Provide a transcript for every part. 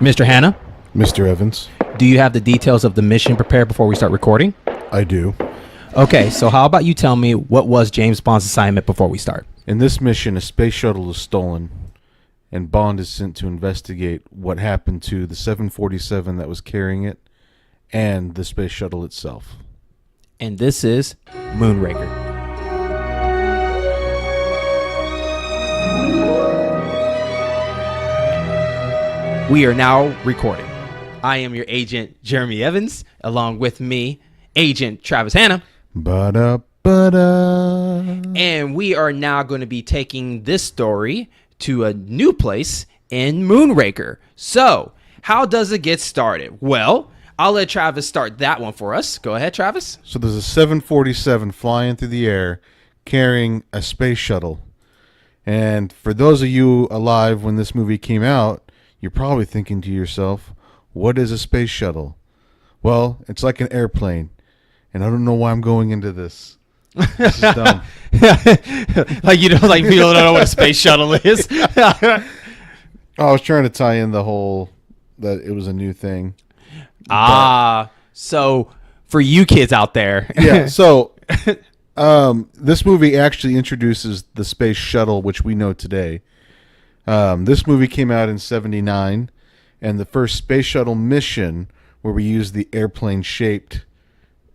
Mr. Hanna, Mr. Evans. do you have the details of the mission prepared before we start recording? I do. Okay, so how about you tell me what was James Bond's assignment before we start? In this mission, a space shuttle is stolen, and Bond is sent to investigate what happened to the 747 that was carrying it and the space shuttle itself. And this is Moonraker. We are now recording. I am your agent, Jeremy Evans, along with me, Agent Travis Hanna. Ba-da-ba-da. And we are now going to be taking this story to a new place in Moonraker. So, how does it get started? Well, I'll let Travis start that one for us. Go ahead, Travis. So there's a 747 flying through the air carrying a space shuttle. And for those of you alive when this movie came out, you're probably thinking to yourself, what is a space shuttle? Well, it's like an airplane. And I don't know why I'm going into this. This is dumb. like people don't know what a space shuttle is. I was trying to tie in the whole that it was a new thing. So for you kids out there. Yeah, so this movie actually introduces the space shuttle, which we know today. This movie came out in 1979, and the first space shuttle mission where we used the airplane-shaped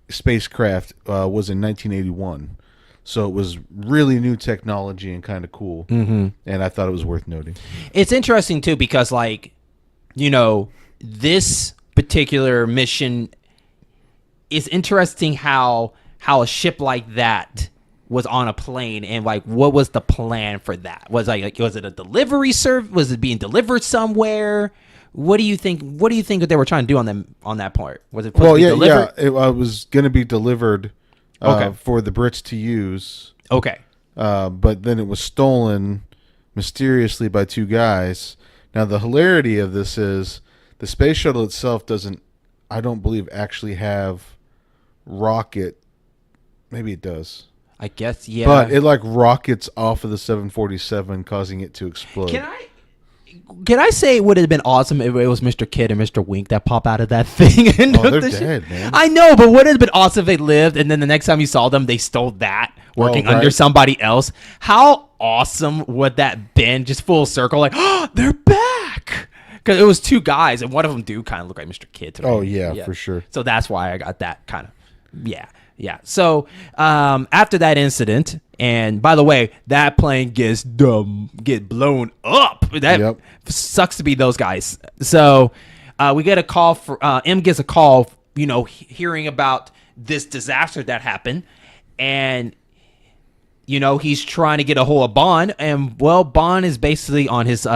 spacecraft was in 1981. So it was really new technology and kind of cool. Mm-hmm. And I thought it was worth noting. It's interesting, too, because, this particular mission is interesting how a ship like that was on a plane, and what was the plan for that? Was it a delivery service? Was it being delivered somewhere? What do you think? What do you think that they were trying to do on that part? Was it supposed to be delivered? It was going to be delivered for the Brits to use. Okay. But then it was stolen mysteriously by two guys. Now the hilarity of this is the space shuttle itself doesn't, I don't believe, actually have rocket. Maybe it does. I guess, yeah. But it rockets off of the 747, causing it to explode. Can I say it would have been awesome if it was Mr. Kid and Mr. Wink that pop out of that thing? And they're dead, man. I know, but would it have been awesome if they lived, and then the next time you saw them, they stole that, working under somebody else? How awesome would that been? Just full circle, they're back. Because it was two guys, and one of them do kind of look like Mr. Kid to me. Oh, yeah, for sure. So that's why I got that kind of, yeah. So after that incident, and by the way, that plane get blown up. That sucks to be those guys. So we get a call for M gets a call, hearing about this disaster that happened, and he's trying to get a hold of Bond, and Bond is basically on his.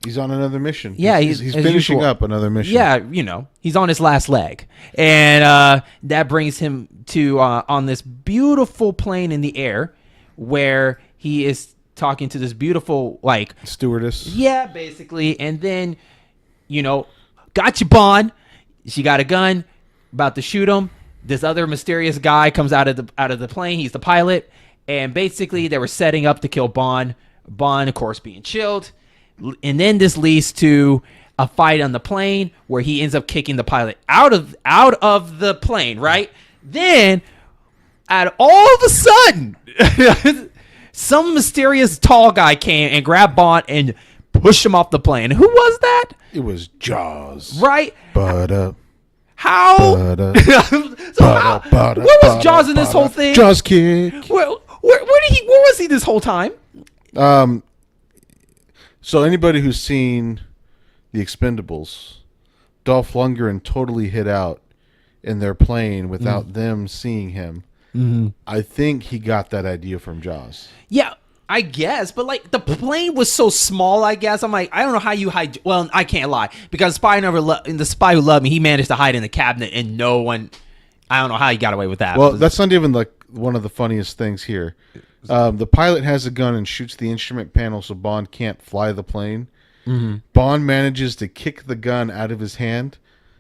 He's on another mission. Yeah, he's finishing up another mission. Yeah, he's on his last leg. And that brings him to on this beautiful plane in the air where he is talking to this beautiful, stewardess. Yeah, basically. And then, got you, Bond. She got a gun, about to shoot him. This other mysterious guy comes out of the plane. He's the pilot. And basically, they were setting up to kill Bond. Bond, of course, being chilled. And then this leads to a fight on the plane where he ends up kicking the pilot out of the plane, right? Then, all of a sudden, some mysterious tall guy came and grabbed Bond and pushed him off the plane. Who was that? It was Jaws. Right? How? What was Jaws in this whole thing? Jaws kick. Where was he this whole time? So anybody who's seen The Expendables, Dolph Lundgren totally hid out in their plane without them seeing him. Mm-hmm. I think he got that idea from Jaws. Yeah, I guess. But the plane was so small, I guess. I'm I don't know how you hide. Well, I can't lie. Because the Spy Who Loved Me, he managed to hide in the cabinet and no one, I don't know how he got away with that. Well, that's not even one of the funniest things here. The pilot has a gun and shoots the instrument panel so Bond can't fly the plane. Mm-hmm. Bond manages to kick the gun out of his hand.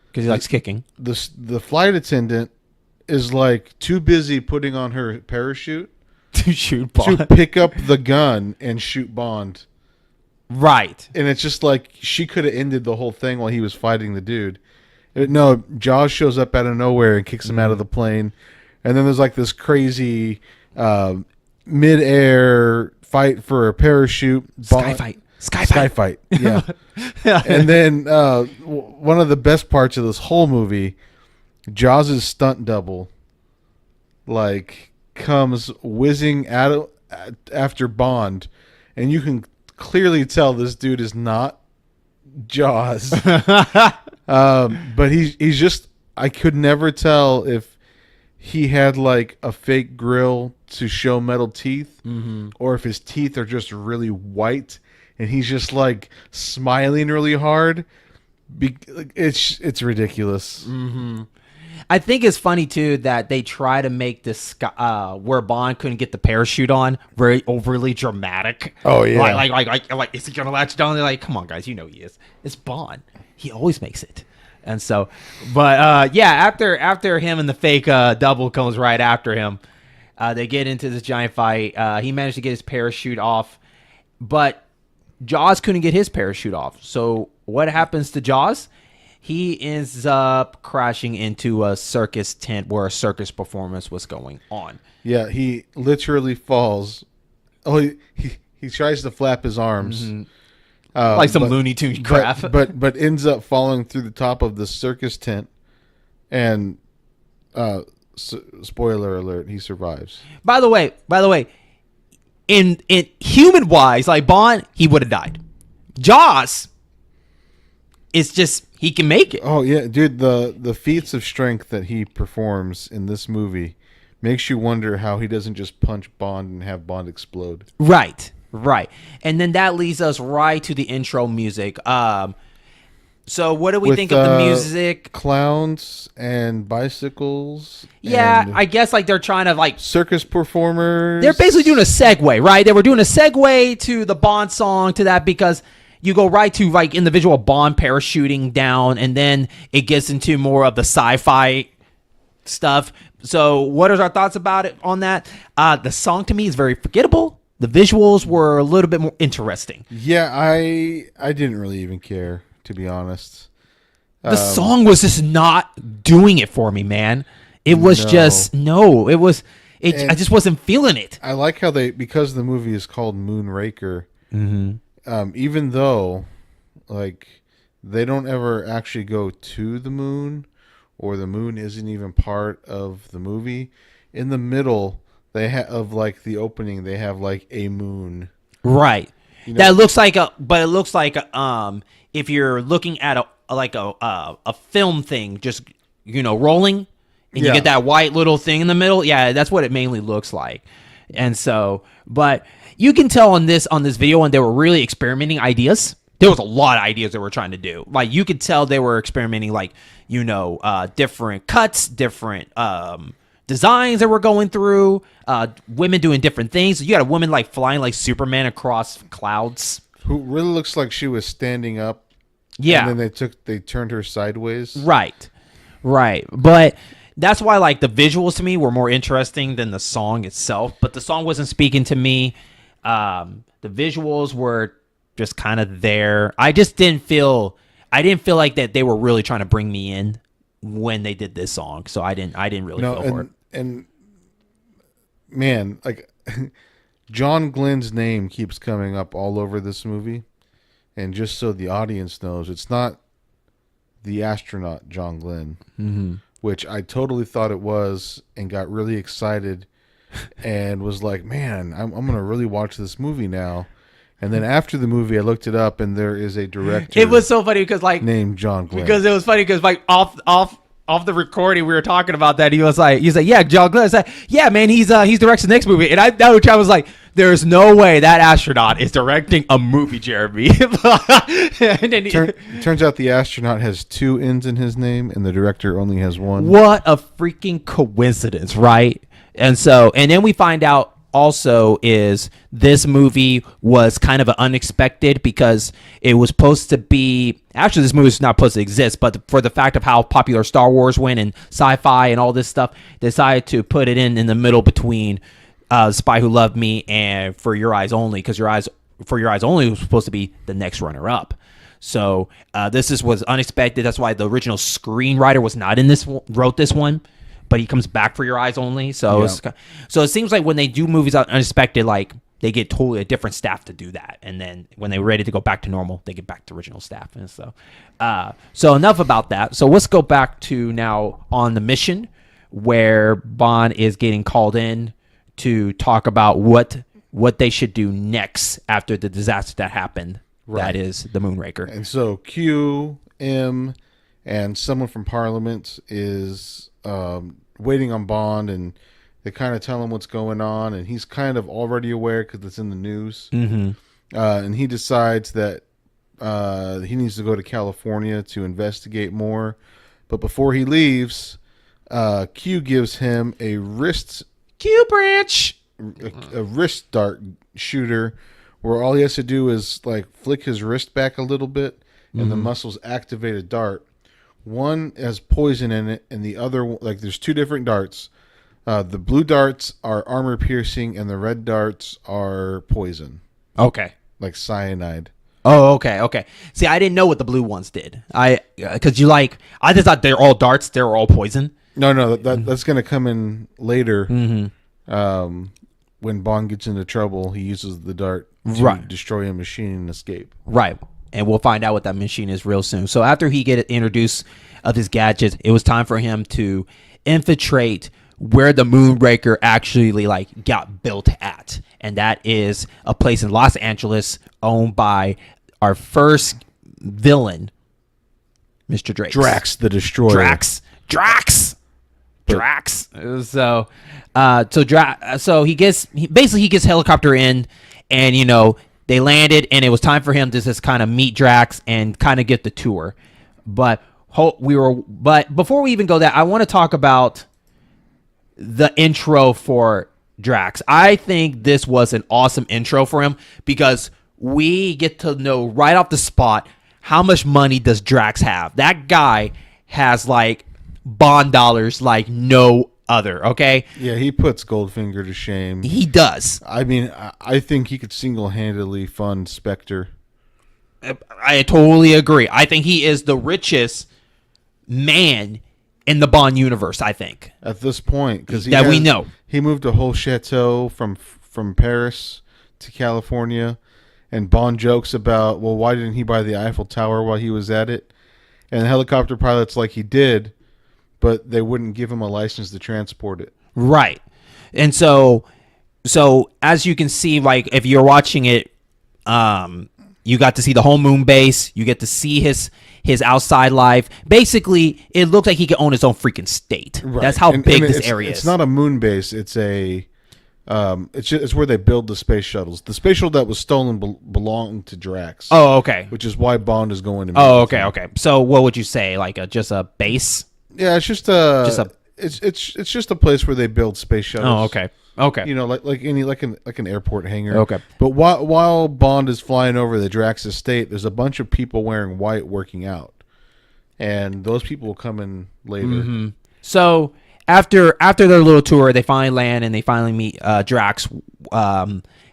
Because he likes kicking. The flight attendant is too busy putting on her parachute to shoot Bond. To pick up the gun and shoot Bond Right. And it's just like she could have ended the whole thing while he was fighting the dude. No, Jaws shows up out of nowhere and kicks him out of the plane. And then there's like this crazy mid-air fight for a parachute. Sky fight. Yeah. And then one of the best parts of this whole movie, Jaws' stunt double, like, comes whizzing out after Bond, and you can clearly tell this dude is not Jaws. But he's just, I could never tell if he had like a fake grill to show metal teeth, or if his teeth are just really white and he's just like smiling really hard. It's ridiculous. I think it's funny too that they try to make this where Bond couldn't get the parachute on very overly dramatic. Oh yeah, like is he gonna latch down? They're like, come on guys, you know he is. It's Bond. He always makes it. And so, but yeah, after him and the fake double comes right after him, they get into this giant fight. He managed to get his parachute off, but Jaws couldn't get his parachute off. So what happens to Jaws? He ends up crashing into a circus tent where a circus performance was going on. Yeah, he literally falls. Oh, he tries to flap his arms. Like some Looney Tunes crap. But ends up falling through the top of the circus tent. And spoiler alert, he survives. By the way, in human wise, like Bond, he would have died. Jaws, it's just he can make it. Oh yeah, dude, the feats of strength that he performs in this movie makes you wonder how he doesn't just punch Bond and have Bond explode. Right. And then that leads us right to the intro music. So what do we think of the music? Clowns and bicycles. Yeah, and I guess like they're trying to like circus performers. They're basically doing a segue, right? They were doing a segue to the Bond song to that because you go right to like individual Bond parachuting down, and then it gets into more of the sci-fi stuff. So what are our thoughts about it on that? The song to me is very forgettable. The visuals were a little bit more interesting. Yeah, I didn't really even care, to be honest. The song was just not doing it for me, man. It was I just wasn't feeling it. I like how because the movie is called Moonraker, even though like they don't ever actually go to the moon, or the moon isn't even part of the movie, in the middle they have like the opening, they have like a moon. Right. You know? That looks like it looks like if you're looking at a film thing, just rolling, and you get that white little thing in the middle. Yeah, that's what it mainly looks like. And so, but you can tell on this video, and they were really experimenting ideas. There was a lot of ideas they were trying to do. Like you could tell they were experimenting, like different cuts, different designs that were going through, women doing different things. So you got a woman like flying like Superman across clouds, who really looks like she was standing up. Yeah, and then they turned her sideways. Right. But that's why like the visuals to me were more interesting than the song itself. But the song wasn't speaking to me. The visuals were just kind of there. I didn't feel like that they were really trying to bring me in when they did this song. So I didn't really feel for it. And man, like John Glenn's name keeps coming up all over this movie. And just so the audience knows, it's not the astronaut John Glenn, which I totally thought it was, and got really excited and was like, man, I'm going to really watch this movie now. And then after the movie, I looked it up, and there is a director. It was so funny because like named John Glenn. Because it was funny because like off the recording, we were talking about that. He was like, yeah, John Glenn. I said, yeah, man, he's directing the next movie. And I was like, there's no way that astronaut is directing a movie, Jeremy. And then turns out the astronaut has 2 N's in his name, and the director only has 1. What a freaking coincidence, right? And then we find out also is this movie was kind of unexpected because it was supposed to be, actually this movie is not supposed to exist, but for the fact of how popular Star Wars went and sci-fi and all this stuff, decided to put it in the middle between Spy Who Loved Me and For Your Eyes Only, because For Your Eyes Only was supposed to be the next runner-up. So was unexpected. That's why the original screenwriter was not in this, wrote this one, but he comes back For Your Eyes Only. So so it seems like when they do movies out unexpected, like they get totally a different staff to do that, and then when they're ready to go back to normal, they get back to original staff. And so enough about that. So let's go back to now on the mission where Bond is getting called in to talk about what they should do next after the disaster that happened. Right. That is the Moonraker. And so Q, M, and someone from Parliament is waiting on Bond, and they kind of tell him what's going on, and he's kind of already aware because it's in the news. Mm-hmm. And he decides that he needs to go to California to investigate more. But before he leaves, Q gives him a wrist dart shooter, where all he has to do is like flick his wrist back a little bit, and the muscles activate a dart. One has poison in it, and the other, like, there's two different darts. The blue darts are armor piercing, and the red darts are poison. Okay, like cyanide. Oh, okay. See, I didn't know what the blue ones did. I just thought they're all darts. They're all poison. No, that's gonna come in later. Mm-hmm. When Bond gets into trouble, he uses the dart to destroy a machine and escape. Right. And we'll find out what that machine is real soon. So after he get introduced of his gadgets, it was time for him to infiltrate where the Moonraker actually like got built at. And that is a place in Los Angeles owned by our first villain, Mr. Drax the Destroyer. Drax. So he gets helicopter in, and they landed, and it was time for him to just kind of meet Drax and kind of get the tour. But before we even go there, I want to talk about the intro for Drax. I think this was an awesome intro for him because we get to know right off the spot how much money does Drax have. That guy has like Bond dollars like no other. Okay. Yeah, he puts Goldfinger to shame. He does. I mean, I think he could single-handedly fund Spectre. I totally agree. I think he is the richest man in the Bond universe. I think at this point, because we know he moved a whole chateau from Paris to California, and Bond jokes about, well, why didn't he buy the Eiffel Tower while he was at it? And the helicopter pilot's like, he did, but they wouldn't give him a license to transport it. Right. And so as you can see, like if you're watching it, you got to see the whole moon base. You get to see his outside life. Basically, it looks like he could own his own freaking state. Right. That's how big this area is. It's not a moon base. It's a it's where they build the space shuttles. The space shuttle that was stolen belonged to Drax. Oh, okay. Which is why Bond is going to. Oh, okay. So, what would you say? Like just a base? Yeah, it's just a place where they build space shuttles. Oh, okay. Like an airport hangar. Okay. But while Bond is flying over the Drax estate, there's a bunch of people wearing white working out, and those people will come in later. Mm-hmm. So after their little tour, they finally land and they finally meet Drax,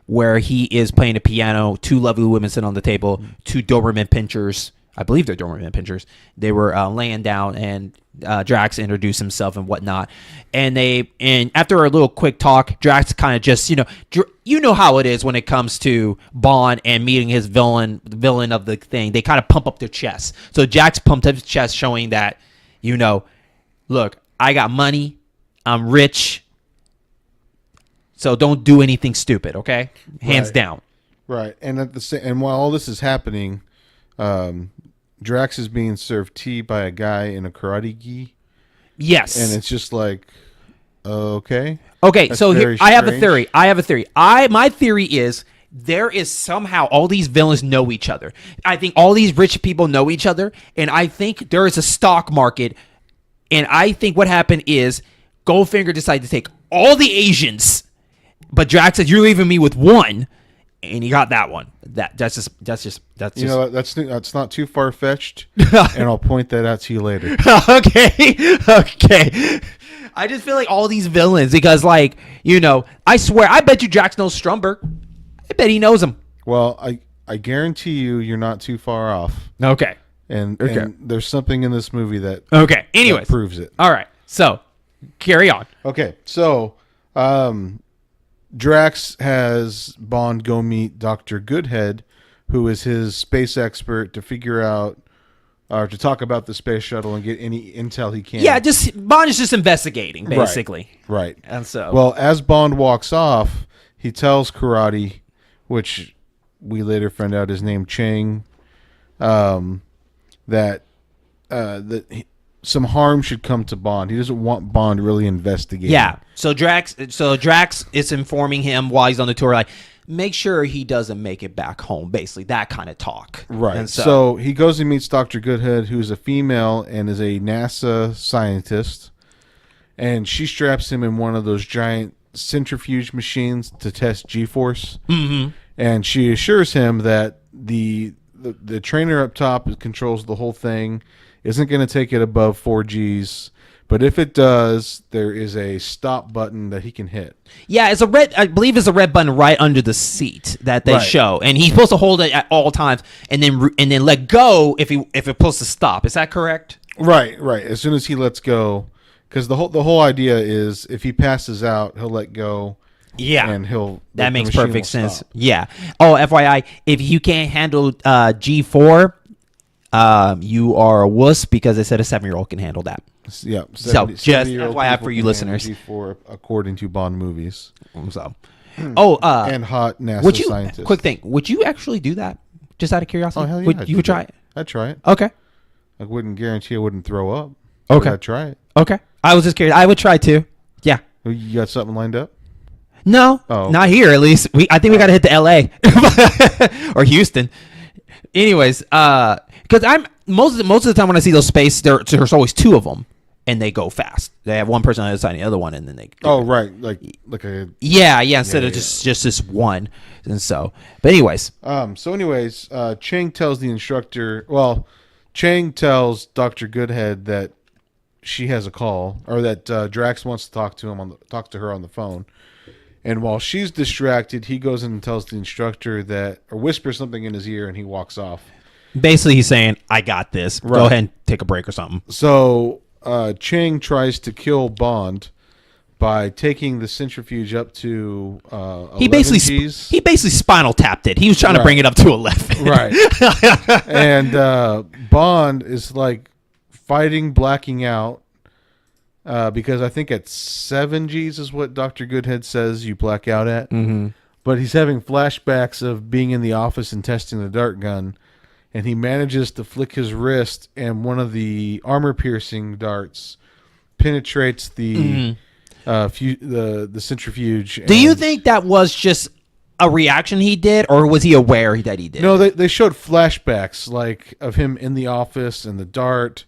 where he is playing a piano. Two lovely women sit on the table. Two Doberman pinchers. I believe they're Doberman pinchers. They were laying down, and Drax introduced himself and whatnot. And after a little quick talk, Drax kind of just, you know how it is when it comes to Bond and meeting his villain of the thing. They kind of pump up their chest. So Drax pumped up his chest, showing that, look, I got money, I'm rich, so don't do anything stupid, okay? Hands down. Right. And while all this is happening, Drax is being served tea by a guy in a karate gi. Yes. And it's just like, okay. Okay, so here, I have a theory. My theory is there is somehow all these villains know each other. I think all these rich people know each other, and I think there is a stock market, and I think what happened is Goldfinger decided to take all the Asians, but Drax said, you're leaving me with one. And he got that one. That's just. That's not too far fetched, and I'll point that out to you later. Okay. I just feel like all these villains, because I swear, I bet you Drax knows Stromberg. I bet he knows him. Well, I guarantee you're not too far off. Okay. And there's something in this movie that Anyways, that proves it. All right. So carry on. Okay. So Drax has Bond go meet Dr. Goodhead, who is his space expert, to figure out or to talk about the space shuttle and get any intel he can. Yeah, Bond is just investigating, basically. Right. And so, well, as Bond walks off, he tells Karate, which we later find out is named Chang, that some harm should come to Bond. He doesn't want Bond really investigating. Yeah. So Drax is informing him while he's on the tour, like, make sure he doesn't make it back home. Basically, that kind of talk. Right. And so he goes and meets Dr. Goodhead, who's a female and is a NASA scientist, and she straps him in one of those giant centrifuge machines to test G-force. Mm-hmm. And she assures him that the trainer up top controls the whole thing, isn't going to take it above 4 Gs, but if it does, there is a stop button that he can hit. Yeah, I believe it's a red button right under the seat that they show, and he's supposed to hold it at all times, and then let go if it's supposed to stop. Is that correct? Right. As soon as he lets go, because the whole idea is if he passes out, he'll let go. Yeah, and that makes perfect sense. Stop. Yeah. Oh, FYI, if you can't handle G4, you are a wuss, because they said a 7-year-old can handle that. Yeah. So just FYI for you listeners. G4 according to Bond movies. So, and hot NASA scientists. Quick thing, would you actually do that? Just out of curiosity. Oh hell yeah! You would try it? I'd try it. Okay. I wouldn't guarantee I wouldn't throw up. Okay. I'd try it. Okay. I was just curious. I would try too. Yeah. You got something lined up? No, not here. At least I think we got to hit the L.A. or Houston. Anyways, because I'm most of the time when I see those space, there's always 2 of them, and they go fast. They have one person on the other side and the other one, and then they. Right, like a. Yeah. Instead of just this one, and so. But anyways. Chang tells the instructor. Well, Chang tells Dr. Goodhead that she has a call, or that Drax wants to talk to her on the phone. And while she's distracted, he goes in and tells the instructor or whispers something in his ear, and he walks off. Basically, he's saying, I got this. Right. Go ahead and take a break or something. So Chang tries to kill Bond by taking the centrifuge up to 11 Gs. He basically spinal tapped it. He was trying to bring it up to 11. Right. And Bond is like fighting, blacking out. Because I think at 7 Gs is what Dr. Goodhead says you black out at. Mm-hmm. But he's having flashbacks of being in the office and testing the dart gun. And he manages to flick his wrist, and one of the armor-piercing darts penetrates the centrifuge. Do you think that was just a reaction he did, or was he aware that he did? No, they showed flashbacks like of him in the office and the dart.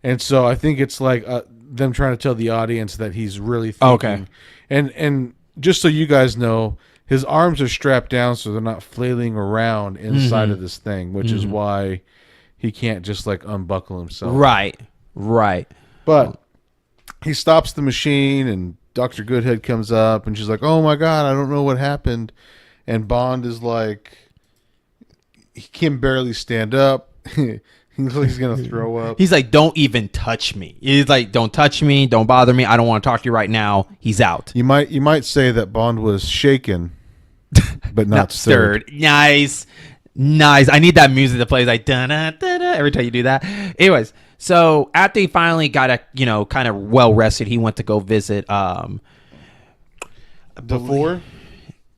And so I think it's like them trying to tell the audience that he's really thinking. Okay. And just so you guys know, his arms are strapped down so they're not flailing around inside of this thing, which is why he can't just like unbuckle himself. Right. But he stops the machine, and Dr. Goodhead comes up, and she's like, oh my God, I don't know what happened. And Bond is like, he can barely stand up. He's going to throw up. He's like, don't even touch me. He's like, don't touch me. Don't bother me. I don't want to talk to you right now. He's out. You might say that Bond was shaken, but not stirred. Nice. I need that music to play like da-da-da-da every time you do that. Anyways, so after he finally got kind of well rested, he went to go visit Dufour?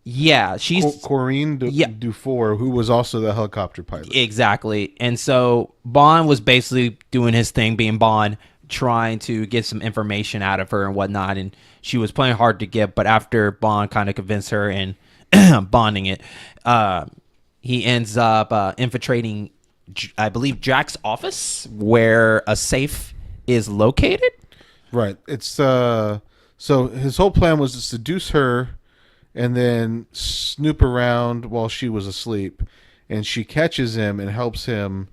Yeah, she's Corinne Dufour, who was also the helicopter pilot. Exactly. And so Bond was basically doing his thing, being Bond, trying to get some information out of her and whatnot. And she was playing hard to get, but after Bond kind of convinced her and bonding it, he ends up infiltrating, I believe, Drax's office, where a safe is located. Right. It's so his whole plan was to seduce her and then snoop around while she was asleep, and she catches him and helps him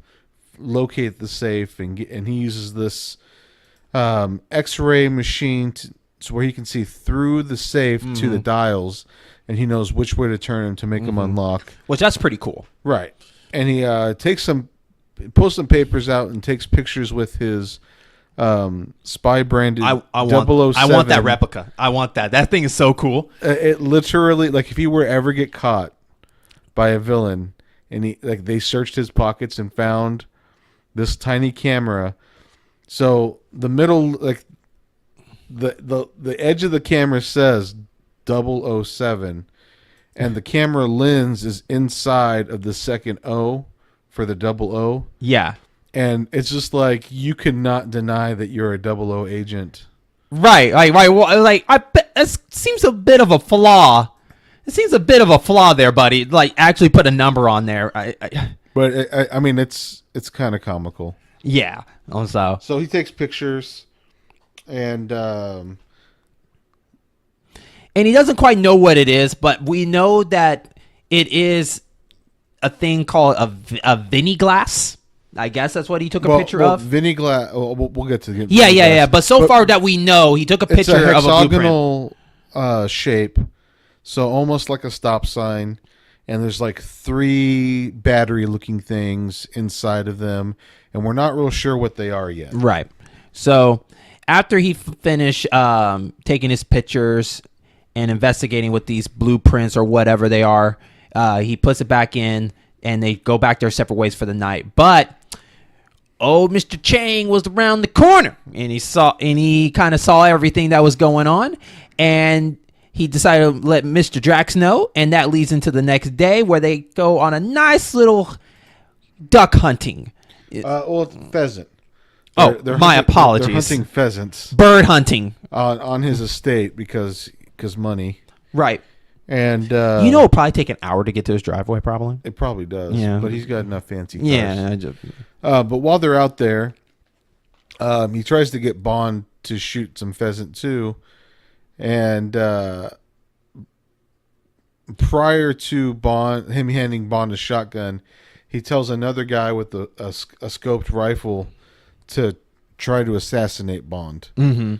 locate the safe, and he uses this X-ray machine so where he can see through the safe to the dials, and he knows which way to turn them to make them unlock. Which that's pretty cool. Right. And he pulls some papers out and takes pictures with his spy branded 007. I want that replica. I want that. That thing is so cool. It literally, like, if he were ever get caught by a villain, and they searched his pockets and found this tiny camera. So the middle, like the edge of the camera says 007, and the camera lens is inside of the second O for the 00. Yeah. And it's just like, you cannot deny that you're a 00 agent. Right. Well, it seems a bit of a flaw. It seems a bit of a flaw there, buddy. Like, actually put a number on there. But I mean, it's kind of comical. Yeah. So he takes pictures, and he doesn't quite know what it is, but we know that it is a thing called a Vinny glass. I guess that's what he took a picture of. Vinny glass. We'll get to the yeah. But so far that we know, he took a picture of a hexagonal shape, so almost like a stop sign. And there's like 3 battery-looking things inside of them, and we're not real sure what they are yet. Right. So after he finished taking his pictures and investigating with these blueprints or whatever they are, he puts it back in, and they go back their separate ways for the night. But Mr. Chang was around the corner, and he kind of saw everything that was going on, and he decided to let Mr. Drax know, and that leads into the next day where they go on a nice little duck hunting. Pheasant. My apologies. They're hunting pheasants. Bird hunting on his estate because money. Right. And it'll probably take an hour to get to his driveway, probably. It probably does. Yeah. But he's got enough fancy cars. Yeah. But while they're out there, he tries to get Bond to shoot some pheasant too. And prior to him handing Bond a shotgun, he tells another guy with a scoped rifle to try to assassinate Bond. Mm-hmm.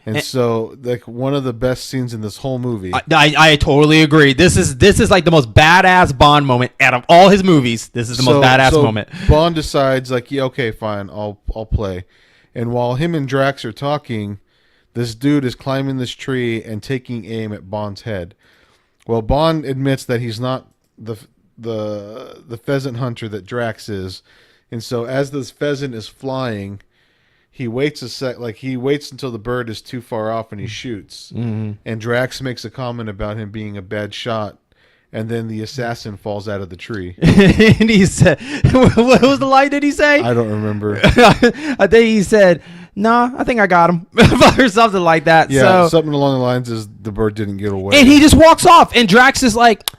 And so, like, one of the best scenes in this whole movie. I totally agree. This is like the most badass Bond moment out of all his movies. This is the most badass moment. Bond decides, like, yeah, okay, fine, I'll play. And while him and Drax are talking, this dude is climbing this tree and taking aim at Bond's head. Well, Bond admits that he's not the pheasant hunter that Drax is, and so as this pheasant is flying, he waits he waits until the bird is too far off and he shoots. Mm-hmm. And Drax makes a comment about him being a bad shot, and then the assassin falls out of the tree. And he said, "What was the line? Did he say?" I don't remember. I think he said, "No, I think I got him," or something like that. Yeah, something along the lines is the bird didn't get away. And he just walks off, and Drax is like,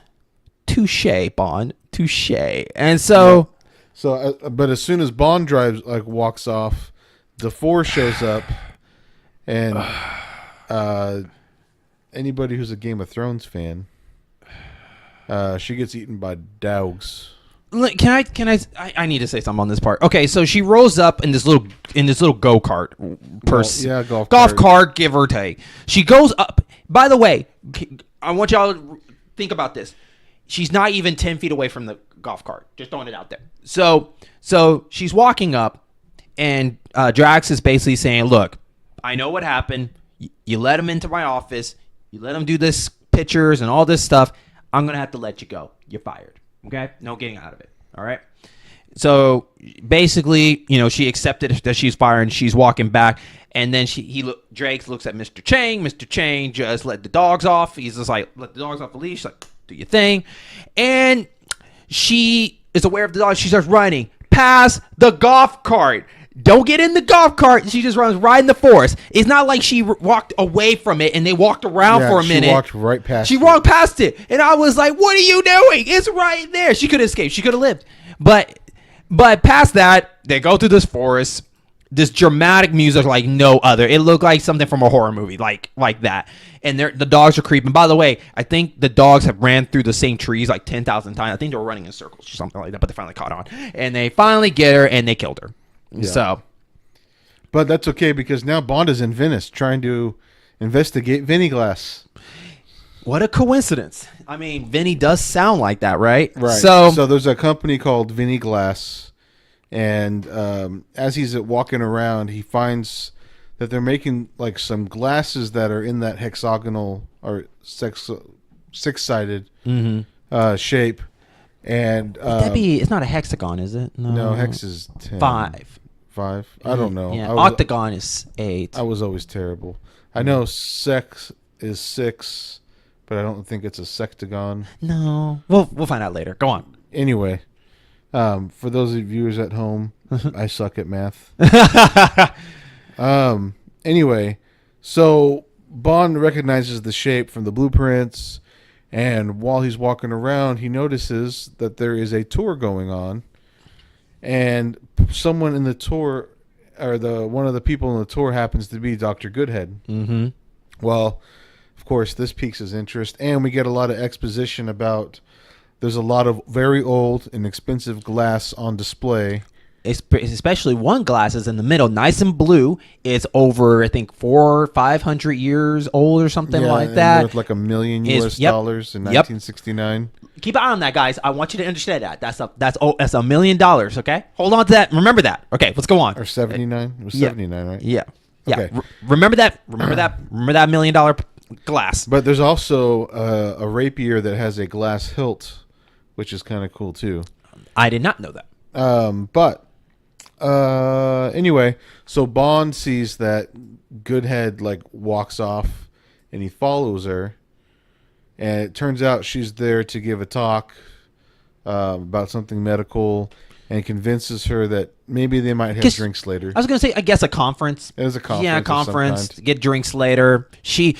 "Touche, Bond, touche." And so, but as soon as Bond walks off, the 4 shows up, and anybody who's a Game of Thrones fan, she gets eaten by dogs. Can I need to say something on this part. Okay, so she rolls up in this little go-kart golf cart, give or take. She goes up. By the way, I want y'all to think about this. She's not even 10 feet away from the golf cart. Just throwing it out there. So she's walking up, and Drax is basically saying, "Look, I know what happened. You let him into my office. You let him do this pictures and all this stuff. I'm going to have to let you go. You're fired. Okay? No getting out of it. All right?" So basically, she accepted that she's fired, and she's walking back. And then Drax looks at Mr. Chang. Mr. Chang just let the dogs off. He's just like, let the dogs off the leash. Like, do your thing. And she is aware of the dogs. She starts running past the golf cart. Don't get in the golf cart. She just runs right in the forest. It's not like she walked away from it and they walked around for a minute. She walked right past it. She walked past it. And I was like, what are you doing? It's right there. She could have escaped. She could have lived. But past that, they go through this forest. This dramatic music like no other. It looked like something from a horror movie, like that. And the dogs are creeping. By the way, I think the dogs have ran through the same trees like 10,000 times. I think they were running in circles or something like that, but they finally caught on. And they finally get her, and they killed her. Yeah. So, but that's okay because now Bond is in Venice trying to investigate Vinny Glass. What a coincidence. I mean, Vinny does sound like that, right? Right. So there's a company called Vinny Glass, and as he's walking around, he finds that they're making like some glasses that are in that hexagonal or six-sided shape. And that'd be, it's not a hexagon, is it? no, hex is 10. Five. I don't know. Yeah. Octagon is 8. I was always terrible. I know sex is 6, but I don't think it's a sectagon. No. We'll find out later. Go on. Anyway, for those of you viewers at home, I suck at math. Anyway, so Bond recognizes the shape from the blueprints, and while he's walking around, he notices that there is a tour going on, and someone in the tour, or one of the people in the tour, happens to be Dr. Goodhead. Mm-hmm. Well, of course, this piques his interest, and we get a lot of exposition about there's a lot of very old and expensive glass on display. Especially one glass is in the middle, nice and blue. It's over, I think, 400 or 500 years old or something like that. Worth like $1 million US dollars in 1969. Keep an eye on that, guys. I want you to understand that. That's $1 million. Okay, hold on to that. Remember that. Okay, let's go on. Or 79? It was 79, right? Yeah. Okay. Yeah. Remember that. Remember that $1 million glass. But there's also a rapier that has a glass hilt, which is kind of cool too. I did not know that. Anyway, so Bond sees that Goodhead like walks off, and he follows her, and it turns out she's there to give a talk about something medical, and convinces her that maybe they might have drinks later. I was gonna say, I guess a conference. It is a conference. Yeah, a conference. Get drinks later. She's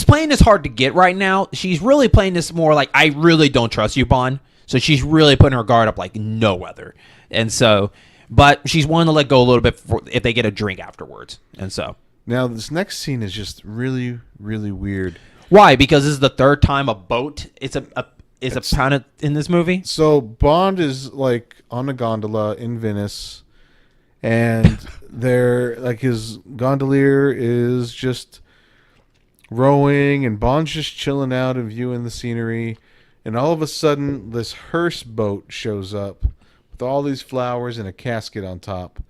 playing this hard to get right now. She's really playing this more like, I really don't trust you, Bond. So she's really putting her guard up like no other. And so, but she's willing to let go a little bit if they get a drink afterwards. And so now this next scene is just really, really weird. Why? Because this is the third time a boat it's pounded in this movie. So Bond is like on a gondola in Venice, and they're like his gondolier is just rowing, and Bond's just chilling out and viewing the scenery. And all of a sudden, this hearse boat shows up with all these flowers and a casket on top.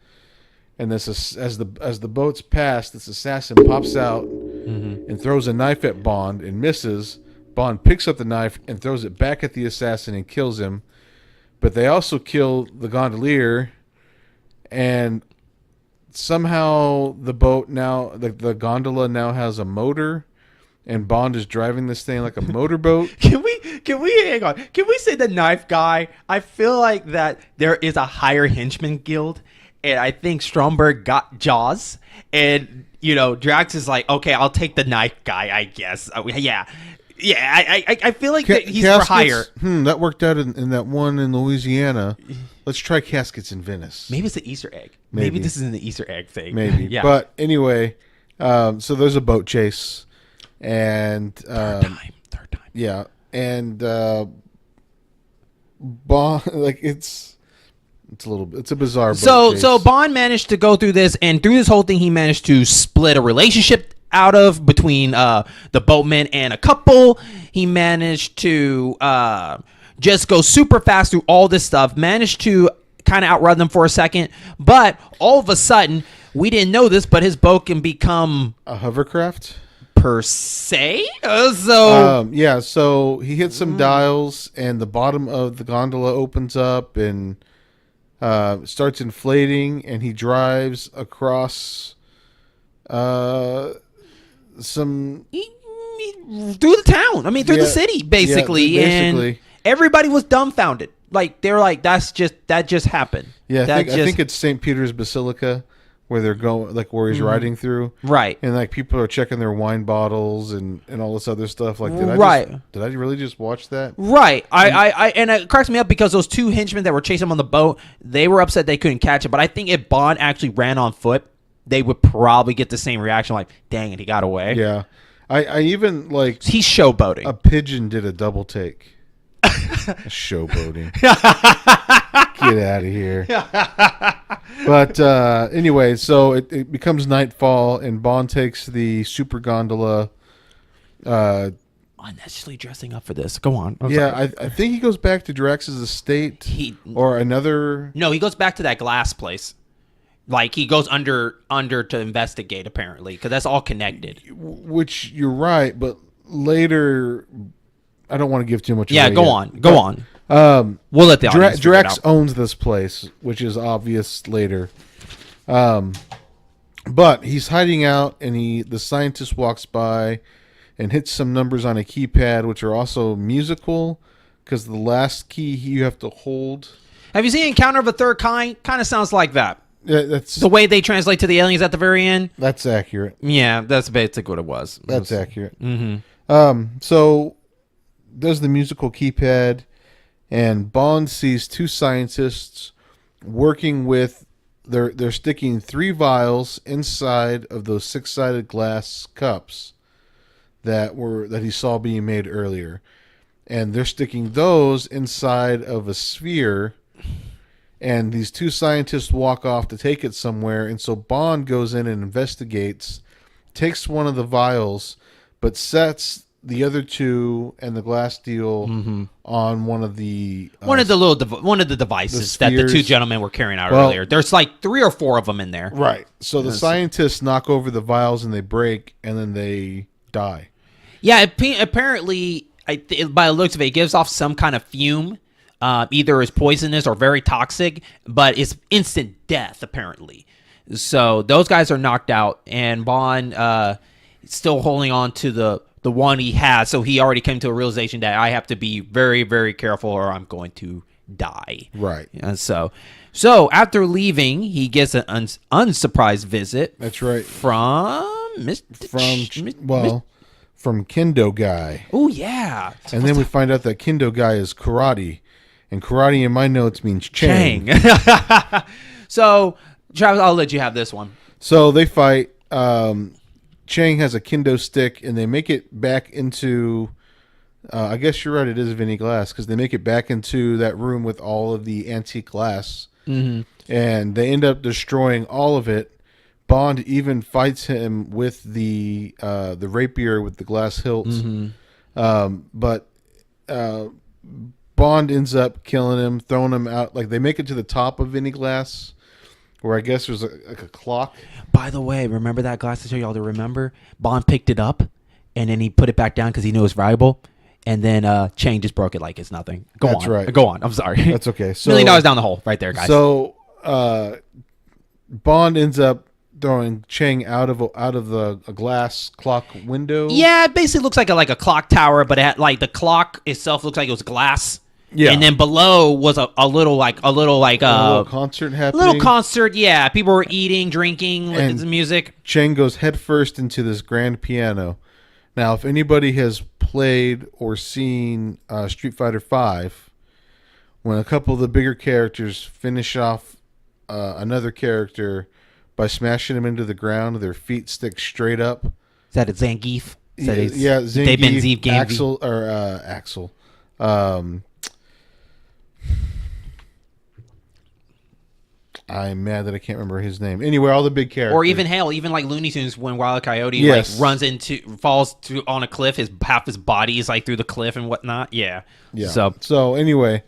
And this is, as the boat's passed, this assassin pops out and throws a knife at Bond and misses. Bond picks up the knife and throws it back at the assassin and kills him. But they also kill the gondolier, and somehow the boat now, the gondola now has a motor. And Bond is driving this thing like a motorboat. Can we hang on? Can we say the knife guy? I feel like that there is a higher henchman guild, and I think Stromberg got Jaws, and Drax is like, okay, I'll take the knife guy, I guess. Yeah. I feel like that he's for hire. That worked out in that one in Louisiana. Let's try caskets in Venice. Maybe it's the Easter egg. Maybe this isn't the Easter egg thing. Maybe. Yeah. But anyway, so there's a boat chase. And third time. Yeah, and Bond, like it's a bizarre. So Bond managed to go through this, and through this whole thing, he managed to split a relationship between the boatman and a couple. He managed to just go super fast through all this stuff. Managed to kind of outrun them for a second, but all of a sudden, we didn't know this, but his boat can become a hovercraft. Per se, so he hits some dials, and the bottom of the gondola opens up and starts inflating, and he drives across through the town. I mean, through the city, basically, and everybody was dumbfounded. Like they were like, that just happened. Yeah, I think it's St. Peter's Basilica, where they're going, like where he's riding through, right? And like people are checking their wine bottles and all this other stuff. Like, did I really just watch that? Right. And it cracks me up because those two henchmen that were chasing him on the boat, they were upset they couldn't catch it. But I think if Bond actually ran on foot, they would probably get the same reaction. Like, dang it, he got away. Yeah. I even like he's showboating. A pigeon did a double take. Showboating. Get out of here. But anyway, so it becomes nightfall, and Bond takes the super gondola. Unnecessarily dressing up for this. Go on. I think he goes back to Drax's estate or another. No, he goes back to that glass place. Like he goes under to investigate, apparently, because that's all connected. Which you're right, but later, I don't want to give too much. Yeah, away go yet. on. We'll let the audience figure it Drax out. owns this place, which is obvious later. But he's hiding out, and the scientist walks by and hits some numbers on a keypad, which are also musical, because the last key you have to hold. Have you seen Encounter of a Third Kind? Kind of sounds like that. Yeah, that's The way they translate to the aliens at the very end. That's accurate. Yeah, that's basically what it was. That's accurate. Mm-hmm. So does the musical keypad, and Bond sees two scientists working with. They're sticking 3 vials inside of those 6-sided glass cups that he saw being made earlier, and they're sticking those inside of a sphere. And these 2 scientists walk off to take it somewhere, and so Bond goes in and investigates, takes one of the vials, but sets the other 2 and the glass deal on one of the devices that the 2 gentlemen were carrying out earlier. There's like 3 or 4 of them in there. Right. So the scientists knock over the vials and they break, and then they die. Yeah, apparently, by the looks of it, it gives off some kind of fume. Either is poisonous or very toxic, but it's instant death, apparently. So those guys are knocked out, and Bond still holding on to the one he has. So he already came to a realization that I have to be very, very careful or I'm going to die. Right. And so after leaving, he gets an unsurprised visit. That's right. From from Kendo Guy. Oh, yeah. And then we find out that Kendo Guy is karate. And karate in my notes means Chang. So, Travis, I'll let you have this one. So they fight. Chang has a kendo stick, and they make it back into... I guess you're right, it is Vinny Glass, because they make it back into that room with all of the antique glass. Mm-hmm. And they end up destroying all of it. Bond even fights him with the rapier with the glass hilt. Mm-hmm. But Bond ends up killing him, throwing him out. Like, they make it to the top of Vinny Glass, where I guess there's like a clock. By the way, remember that glass? I told y'all to remember? Bond picked it up, and then he put it back down because he knew it was valuable. And then Chang just broke it like it's nothing. That's right. Go on. I'm sorry. That's okay. So, $1 million down the hole right there, guys. So Bond ends up throwing Chang out of a glass clock window. Yeah, it basically looks like a clock tower, but it had, like, the clock itself looks like it was glass. Yeah. And then below was a little concert happening. A little concert, yeah. People were eating, drinking, listening to music. Chang goes headfirst into this grand piano. Now, if anybody has played or seen Street Fighter V, when a couple of the bigger characters finish off another character by smashing them into the ground, their feet stick straight up. Is that a Zangief? Yeah, Zangief, Axel. I'm mad that I can't remember his name. Anyway, all the big characters. Or even like Looney Tunes when Wile E. Coyote falls on a cliff, half his body is like through the cliff and whatnot. Yeah. So anyway,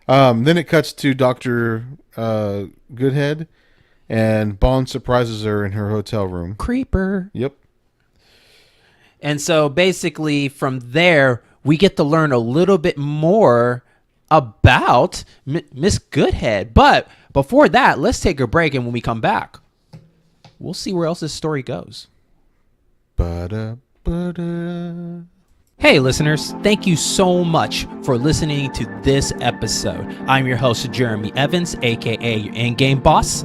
then it cuts to Dr. Goodhead, and Bond surprises her in her hotel room. Creeper. Yep. And so basically from there, we get to learn a little bit more about Miss Goodhead. But before that, let's take a break, and when we come back, we'll see where else this story goes. Hey, listeners, thank you so much for listening to this episode. I'm your host, Jeremy Evans, a.k.a. your in-game boss.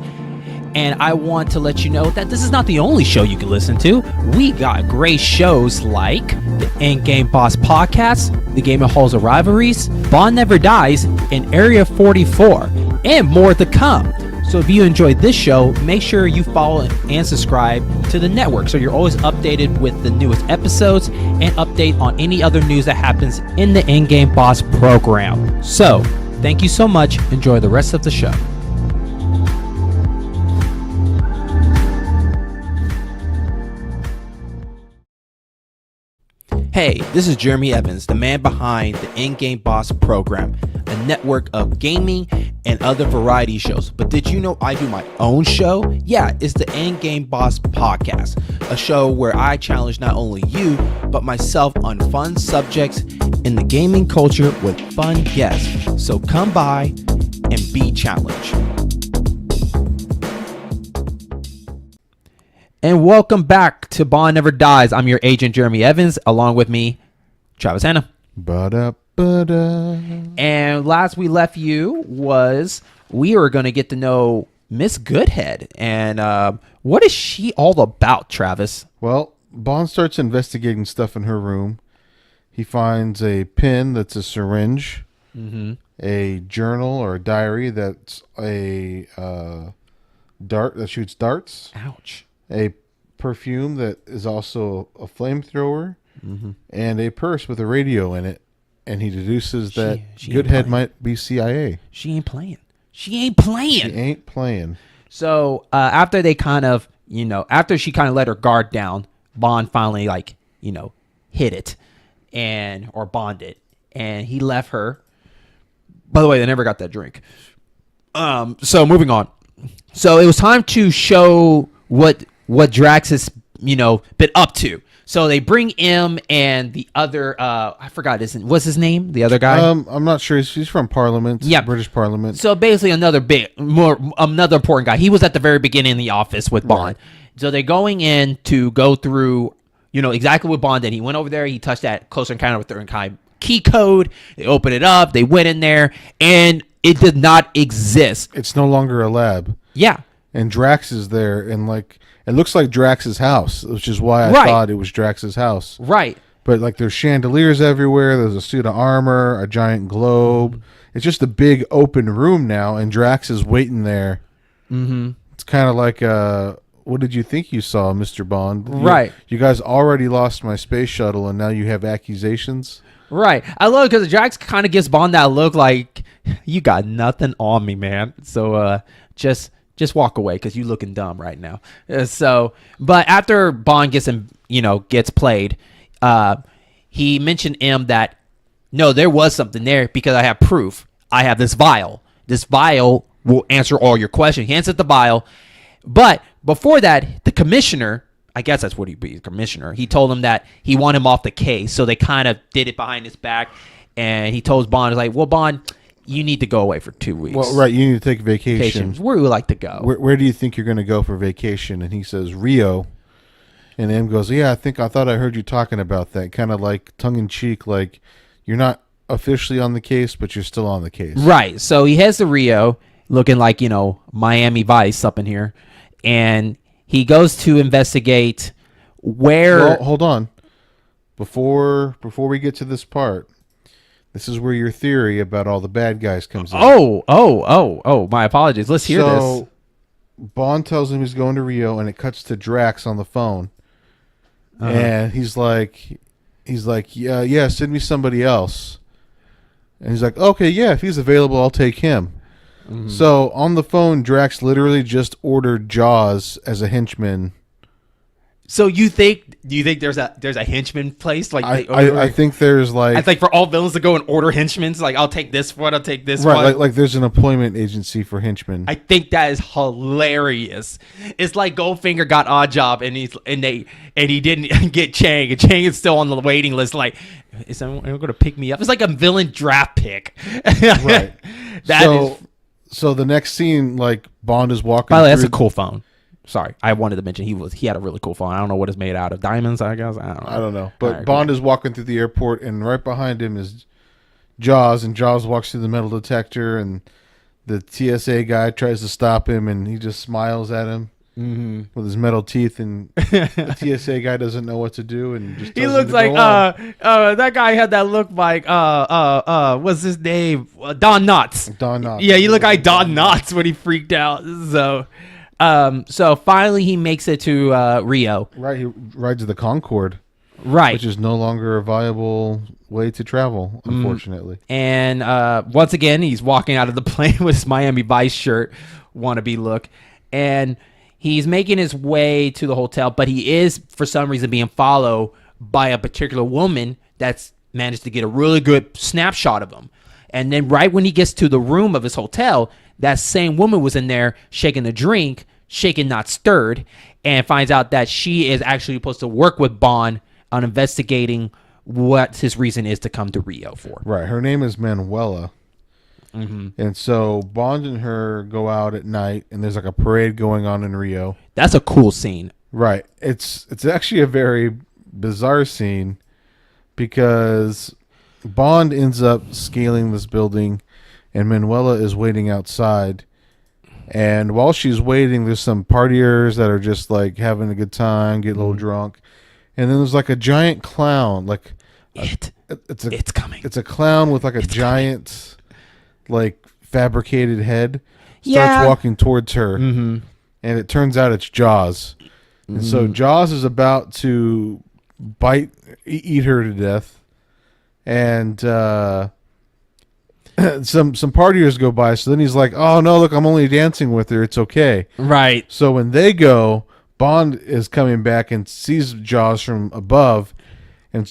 And I want to let you know that this is not the only show you can listen to. We got great shows like the In-Game Boss Podcast, the Game of Halls of Rivalries, Bond Never Dies, and Area 44, and more to come. So if you enjoyed this show, make sure you follow and subscribe to the network so you're always updated with the newest episodes and update on any other news that happens in the In-Game Boss program. So, thank you so much. Enjoy the rest of the show. Hey, this is Jeremy Evans, the man behind the In-Game Boss program, a network of gaming and other variety shows. But did you know I do my own show? Yeah, it's the In-Game Boss podcast, a show where I challenge not only you, but myself on fun subjects in the gaming culture with fun guests. So come by and be challenged. And welcome back to Bond Never Dies. I'm your agent, Jeremy Evans, along with me, Travis Hanna. Ba-da-ba-da. And last we left you was we were going to get to know Miss Goodhead. And what is she all about, Travis? Well, Bond starts investigating stuff in her room. He finds a pin that's a syringe, a journal or a diary that's a dart that shoots darts. Ouch. A perfume that is also a flamethrower, and a purse with a radio in it. And he deduces that she ain't Goodhead playing. might be CIA. She ain't playing. She ain't playing. She ain't playing. So after they kind of, after she kind of let her guard down, Bond finally hit it or bonded, and he left her. By the way, they never got that drink. So moving on. So it was time to show what Drax has, been up to. So they bring him and the other, I forgot, what's his name? The other guy? I'm not sure. He's from Parliament. Yeah. British Parliament. So basically another important guy. He was at the very beginning in the office with Bond. Right. So they're going in to go through, exactly what Bond did. He went over there. He touched that Close Encounter with Third Kind key code. They opened it up. They went in there, and it did not exist. It's no longer a lab. Yeah. And Drax is there, and it looks like Drax's house, which is why I thought it was Drax's house. Right. But there's chandeliers everywhere. There's a suit of armor, a giant globe. It's just a big open room now, and Drax is waiting there. Mm-hmm. It's kind of like, what did you think you saw, Mr. Bond? Right. You guys already lost my space shuttle, and now you have accusations. Right. I love it because Drax kind of gives Bond that look like, you got nothing on me, man. So just walk away because you looking dumb right now. But after Bond gets played, he mentioned him that, no, there was something there because I have proof. I have this vial. This vial will answer all your questions. He answered the vial. But before that, the commissioner, I guess that's what he'd be, commissioner, he told him that he wanted him off the case. So they kind of did it behind his back. And he told Bond, well, Bond, you need to go away for 2 weeks. Well, right, you need to take vacation. Where would you like to go? Where do you think you're going to go for vacation? And he says, Rio. And M goes, yeah, I thought I heard you talking about that. Kind of like tongue-in-cheek, like you're not officially on the case, but you're still on the case. Right. So he heads to Rio, looking like, Miami Vice up in here. And he goes to investigate where... Well, hold on. Before we get to this part... This is where your theory about all the bad guys comes in. Oh, my apologies. Let's hear this. So, Bond tells him he's going to Rio, and it cuts to Drax on the phone. And he's like, yeah, send me somebody else. And he's like, okay, yeah, if he's available, I'll take him. So, on the phone, Drax literally just ordered Jaws as a henchman. So do you think there's a henchman place? I think there's it's like for all villains to go and order henchmen. Like, I'll take this one, I'll take this one. Right, like there's an employment agency for henchmen. I think that is hilarious. It's like Goldfinger got Oddjob and he didn't get Chang, and Chang is still on the waiting list. Like, is someone going to pick me up? It's like a villain draft pick. Right. So the next scene, Bond is walking. By the way, that's a cool phone. Sorry, I wanted to mention he had a really cool phone. I don't know what it's made out of. Diamonds, I guess. I don't know. But right, Bond is walking through the airport, and right behind him is Jaws, and Jaws walks through the metal detector, and the TSA guy tries to stop him, and he just smiles at him with his metal teeth, and the TSA guy doesn't know what to do, and just he looks like that guy had that look like what's his name? Don Knotts. Don Knotts. Yeah, he looked like Don Knotts when he freaked out. So finally he makes it to Rio. Right, he rides the Concorde. Right. Which is no longer a viable way to travel, unfortunately. And once again, he's walking out of the plane with his Miami Vice shirt, wannabe look. And he's making his way to the hotel, but he is, for some reason, being followed by a particular woman that's managed to get a really good snapshot of him. And then right when he gets to the room of his hotel, that same woman was in there shaking a drink, shaken not stirred, and finds out that she is actually supposed to work with Bond on investigating what his reason is to come to Rio for. Right. Her name is Manuela. And so Bond and her go out at night, and there's like a parade going on in Rio. That's a cool scene. Right. It's actually a very bizarre scene because Bond ends up scaling this building, and Manuela is waiting outside. And while she's waiting, there's some partiers that are just like having a good time, get a little drunk. And then there's like a giant clown, like it's coming. It's a clown with like a giant, like fabricated head. Starts walking towards her, and it turns out it's Jaws. And so Jaws is about to eat her to death, and some partiers go by. So then he's like, "Oh no, look, I'm only dancing with her. It's okay." Right. So when they go, Bond is coming back and sees Jaws from above, and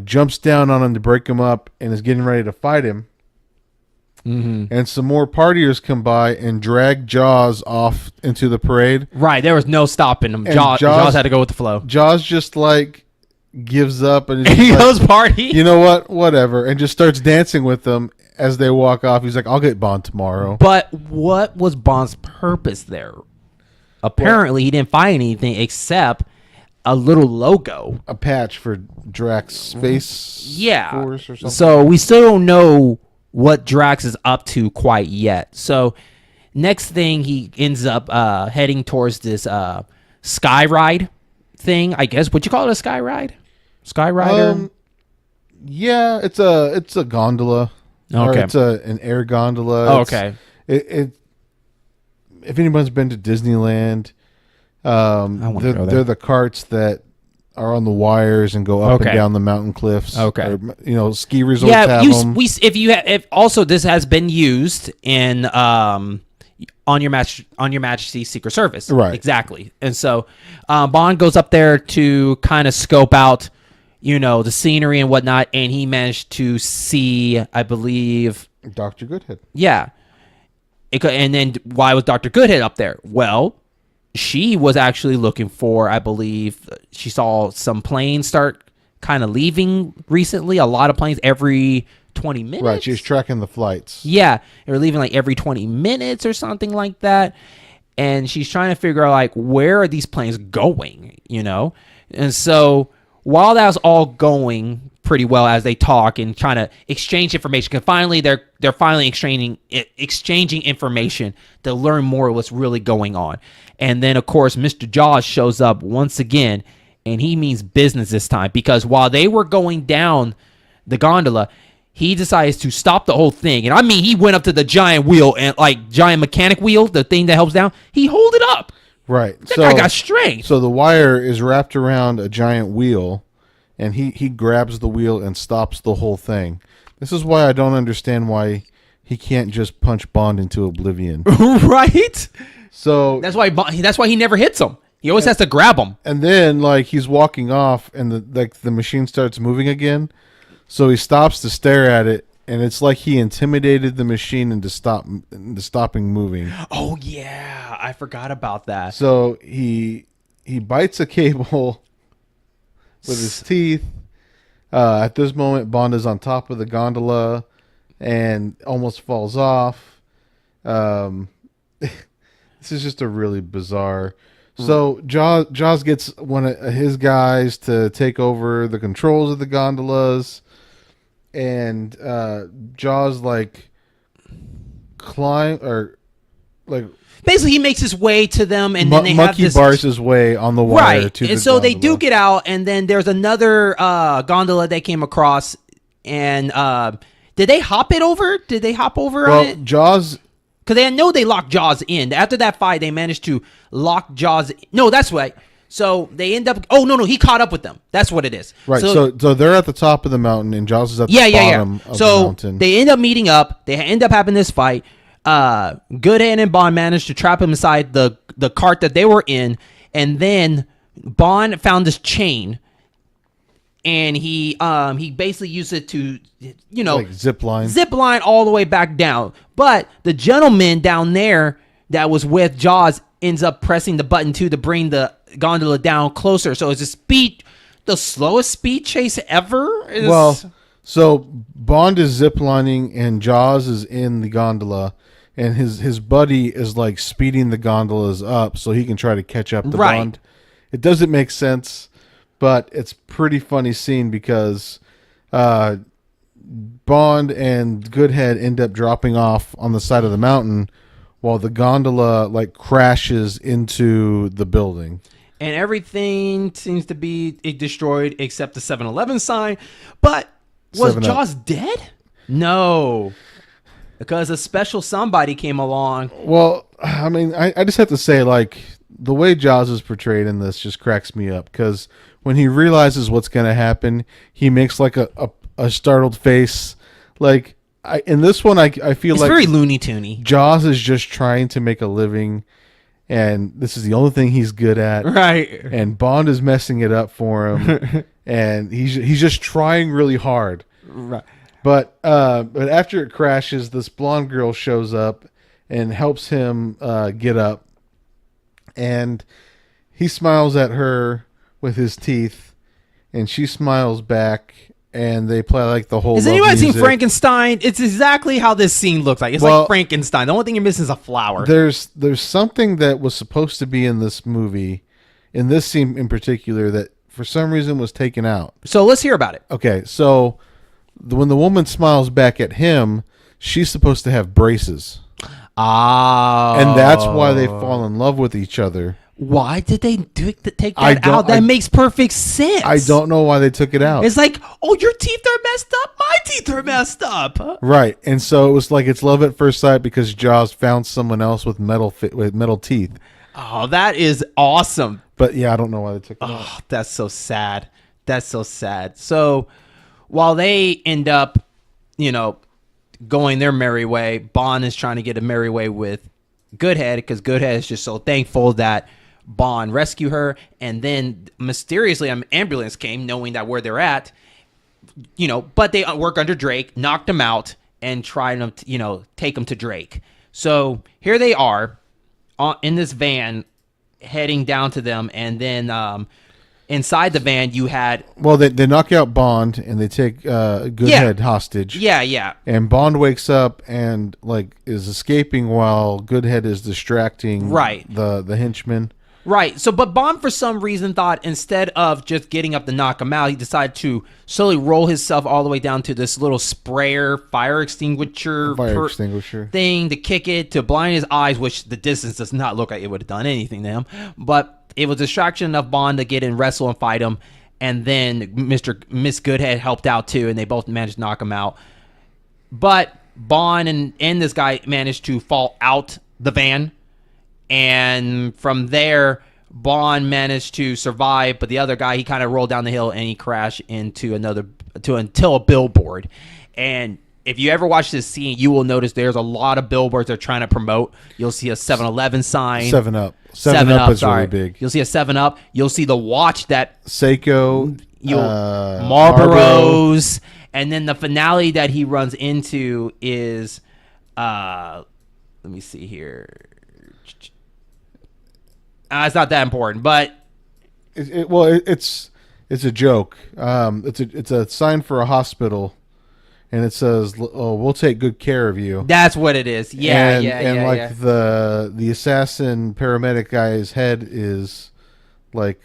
jumps down on him to break him up, and is getting ready to fight him. And some more partiers come by and drag Jaws off into the parade. Right, there was no stopping him. Jaws had to go with the flow. Jaws just like gives up and he goes party. You know what? Whatever, and just starts dancing with them as they walk off. He's like, "I'll get Bond tomorrow." But what was Bond's purpose there? Apparently, he didn't find anything except a little logo, a patch for Drax Space Force or something. So we still don't know what Drax is up to quite yet. So next thing, he ends up heading towards this sky ride thing, I guess. Would you call it a sky ride? Sky rider? Yeah, it's a gondola. Okay. Or it's an air gondola. Okay. If anyone's been to Disneyland, they're the carts that are on the wires and go up and down the mountain cliffs. Okay. Or, ski resorts have them. If also this has been used in on your Majesty's Secret Service. Right. Exactly. And so Bond goes up there to kind of scope out, the scenery and whatnot, and he managed to see, I believe, Dr. Goodhead. Yeah. And then why was Dr. Goodhead up there? Well, she was actually looking for, I believe, she saw some planes start kind of leaving recently. A lot of planes every 20 minutes. Right, she was tracking the flights. Yeah, they were leaving like every 20 minutes or something like that. And she's trying to figure out, like, where are these planes going, And so while that was all going pretty well as they talk and trying to exchange information, because finally they're finally exchanging information to learn more of what's really going on. And then, of course, Mr. Jaws shows up once again, and he means business this time, because while they were going down the gondola, he decides to stop the whole thing. And I mean, he went up to the giant wheel, and like giant mechanic wheel, the thing that helps down, he hold it up. Right. That guy got strength. So the wire is wrapped around a giant wheel, and he grabs the wheel and stops the whole thing. This is why I don't understand why he can't just punch Bond into oblivion. Right? So that's why he never hits him. He always has to grab him. And then he's walking off, and the machine starts moving again. So he stops to stare at it, and it's like he intimidated the machine into stopping moving. Oh yeah, I forgot about that. So he bites a cable with his teeth. At this moment, Bond is on top of the gondola and almost falls off. This is just a really bizarre. So Jaws gets one of his guys to take over the controls of the gondolas, and Jaws climb or basically he makes his way to them, and then they monkey have this bars his way on the wire right. to the and so gondola. they do get out, and then there's another gondola they came across, and did they hop it over? Did they hop over on it? Jaws. Because they know they locked Jaws in. After that fight, they managed to lock Jaws in. No, that's right. So they end up... Oh, no, he caught up with them. That's what it is. Right, so they're at the top of the mountain, and Jaws is at the bottom of the mountain. So they end up meeting up. They end up having this fight. Goodhead and Bond managed to trap him inside the cart that they were in. And then Bond found this chain. and he basically used it to, like zip line all the way back down. But the gentleman down there that was with Jaws ends up pressing the button to bring the gondola down closer. So it's the slowest speed chase ever. So Bond is ziplining and Jaws is in the gondola, and his buddy is like speeding the gondolas up so he can try to catch up to Bond. It doesn't make sense, but it's pretty funny scene because Bond and Goodhead end up dropping off on the side of the mountain while the gondola like crashes into the building. And everything seems to be destroyed except the 7-Eleven sign. But was Jaws dead? No. Because a special somebody came along. Well, I mean, I just have to say, like, the way Jaws is portrayed in this just cracks me up. Because when he realizes what's going to happen, he makes like a startled face. Like, in this one, I feel like it's very Looney Toony. Jaws is just trying to make a living. And this is the only thing he's good at. Right. And Bond is messing it up for him. And he's just trying really hard. Right. But after it crashes, this blonde girl shows up and helps him get up. And he smiles at her with his teeth. And she smiles back. And they play like the whole. Has anybody seen Frankenstein? It's exactly how this scene looks like. It's like Frankenstein. The only thing you're missing is a flower. There's something that was supposed to be in this movie, in this scene in particular, that for some reason was taken out. So let's hear about it. Okay, so when the woman smiles back at him, she's supposed to have braces. And that's why they fall in love with each other. Why did they take that out? That makes perfect sense. I don't know why they took it out. It's like, oh, your teeth are messed up. My teeth are messed up. Right. And so it was like it's love at first sight because Jaws found someone else with metal teeth. Oh, that is awesome. But yeah, I don't know why they took it out. Oh, that's so sad. That's so sad. So while they end up, going their merry way, Bond is trying to get a merry way with Goodhead because Goodhead is just so thankful that Bond rescue her, and then mysteriously an ambulance came knowing that where they're at, but they work under Drake, knocked him out, and tried to, take him to Drake. So here they are in this van heading down to them, and then inside the van you had... Well, they knock out Bond, and they take Goodhead hostage. Yeah. And Bond wakes up and is escaping while Goodhead is distracting the henchman. Right. So, but Bond, for some reason, thought instead of just getting up to knock him out, he decided to slowly roll himself all the way down to this little fire extinguisher thing to kick it, to blind his eyes, which the distance does not look like it would have done anything to him. But it was distraction enough Bond to get in, wrestle, and fight him. And then Miss Goodhead helped out too, and they both managed to knock him out. But Bond and this guy managed to fall out the van. And from there, Bond managed to survive, but the other guy, he kind of rolled down the hill and he crashed into a billboard. And if you ever watch this scene, you will notice there's a lot of billboards they're trying to promote. You'll see a 7-Eleven sign. 7-Up. 7-Up is really big. You'll see a 7-Up. You'll see the watch that... Seiko. Marlboro's. And then the finale that he runs into is... let me see here... it's not that important, but it's a joke. It's a sign for a hospital, and it says, "Oh, we'll take good care of you." That's what it is. Yeah, the assassin paramedic guy's head is like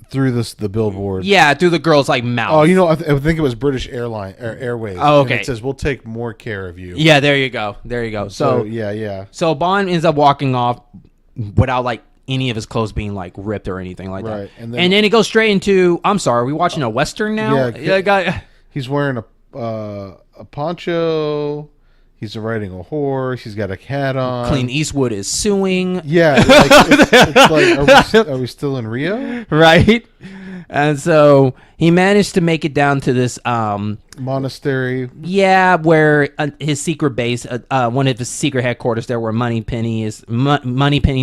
through the billboard. Yeah, through the girl's mouth. Oh, I think it was British Airways. Oh, okay. And it says, "We'll take more care of you." Yeah, there you go. So yeah. So Bond ends up walking off without any of his clothes being ripped or anything like that. And then it goes straight into. I'm sorry, are we watching a Western now? Yeah. He's wearing a poncho. He's riding a horse. He's got a hat on. Clint Eastwood is suing. Yeah. It's are we still in Rio? Right. And so he managed to make it down to this monastery. Yeah, where his secret base, one of his secret headquarters there, where Moneypenny's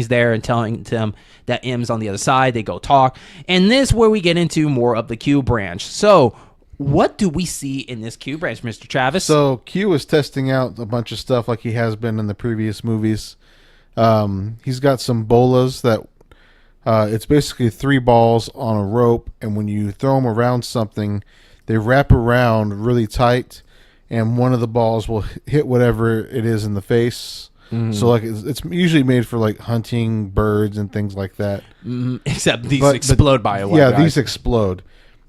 there and telling them that M's on the other side. They go talk. And this is where we get into more of the Q branch. So what do we see in this Q branch, Mr. Travis? So Q is testing out a bunch of stuff like he has been in the previous movies. He's got some bolas that it's basically 3 balls on a rope, and when you throw them around something, they wrap around really tight, and one of the balls will hit whatever it is in the face. So like it's usually made for like hunting birds and things like that. Except these explode by a while. Yeah, these explode.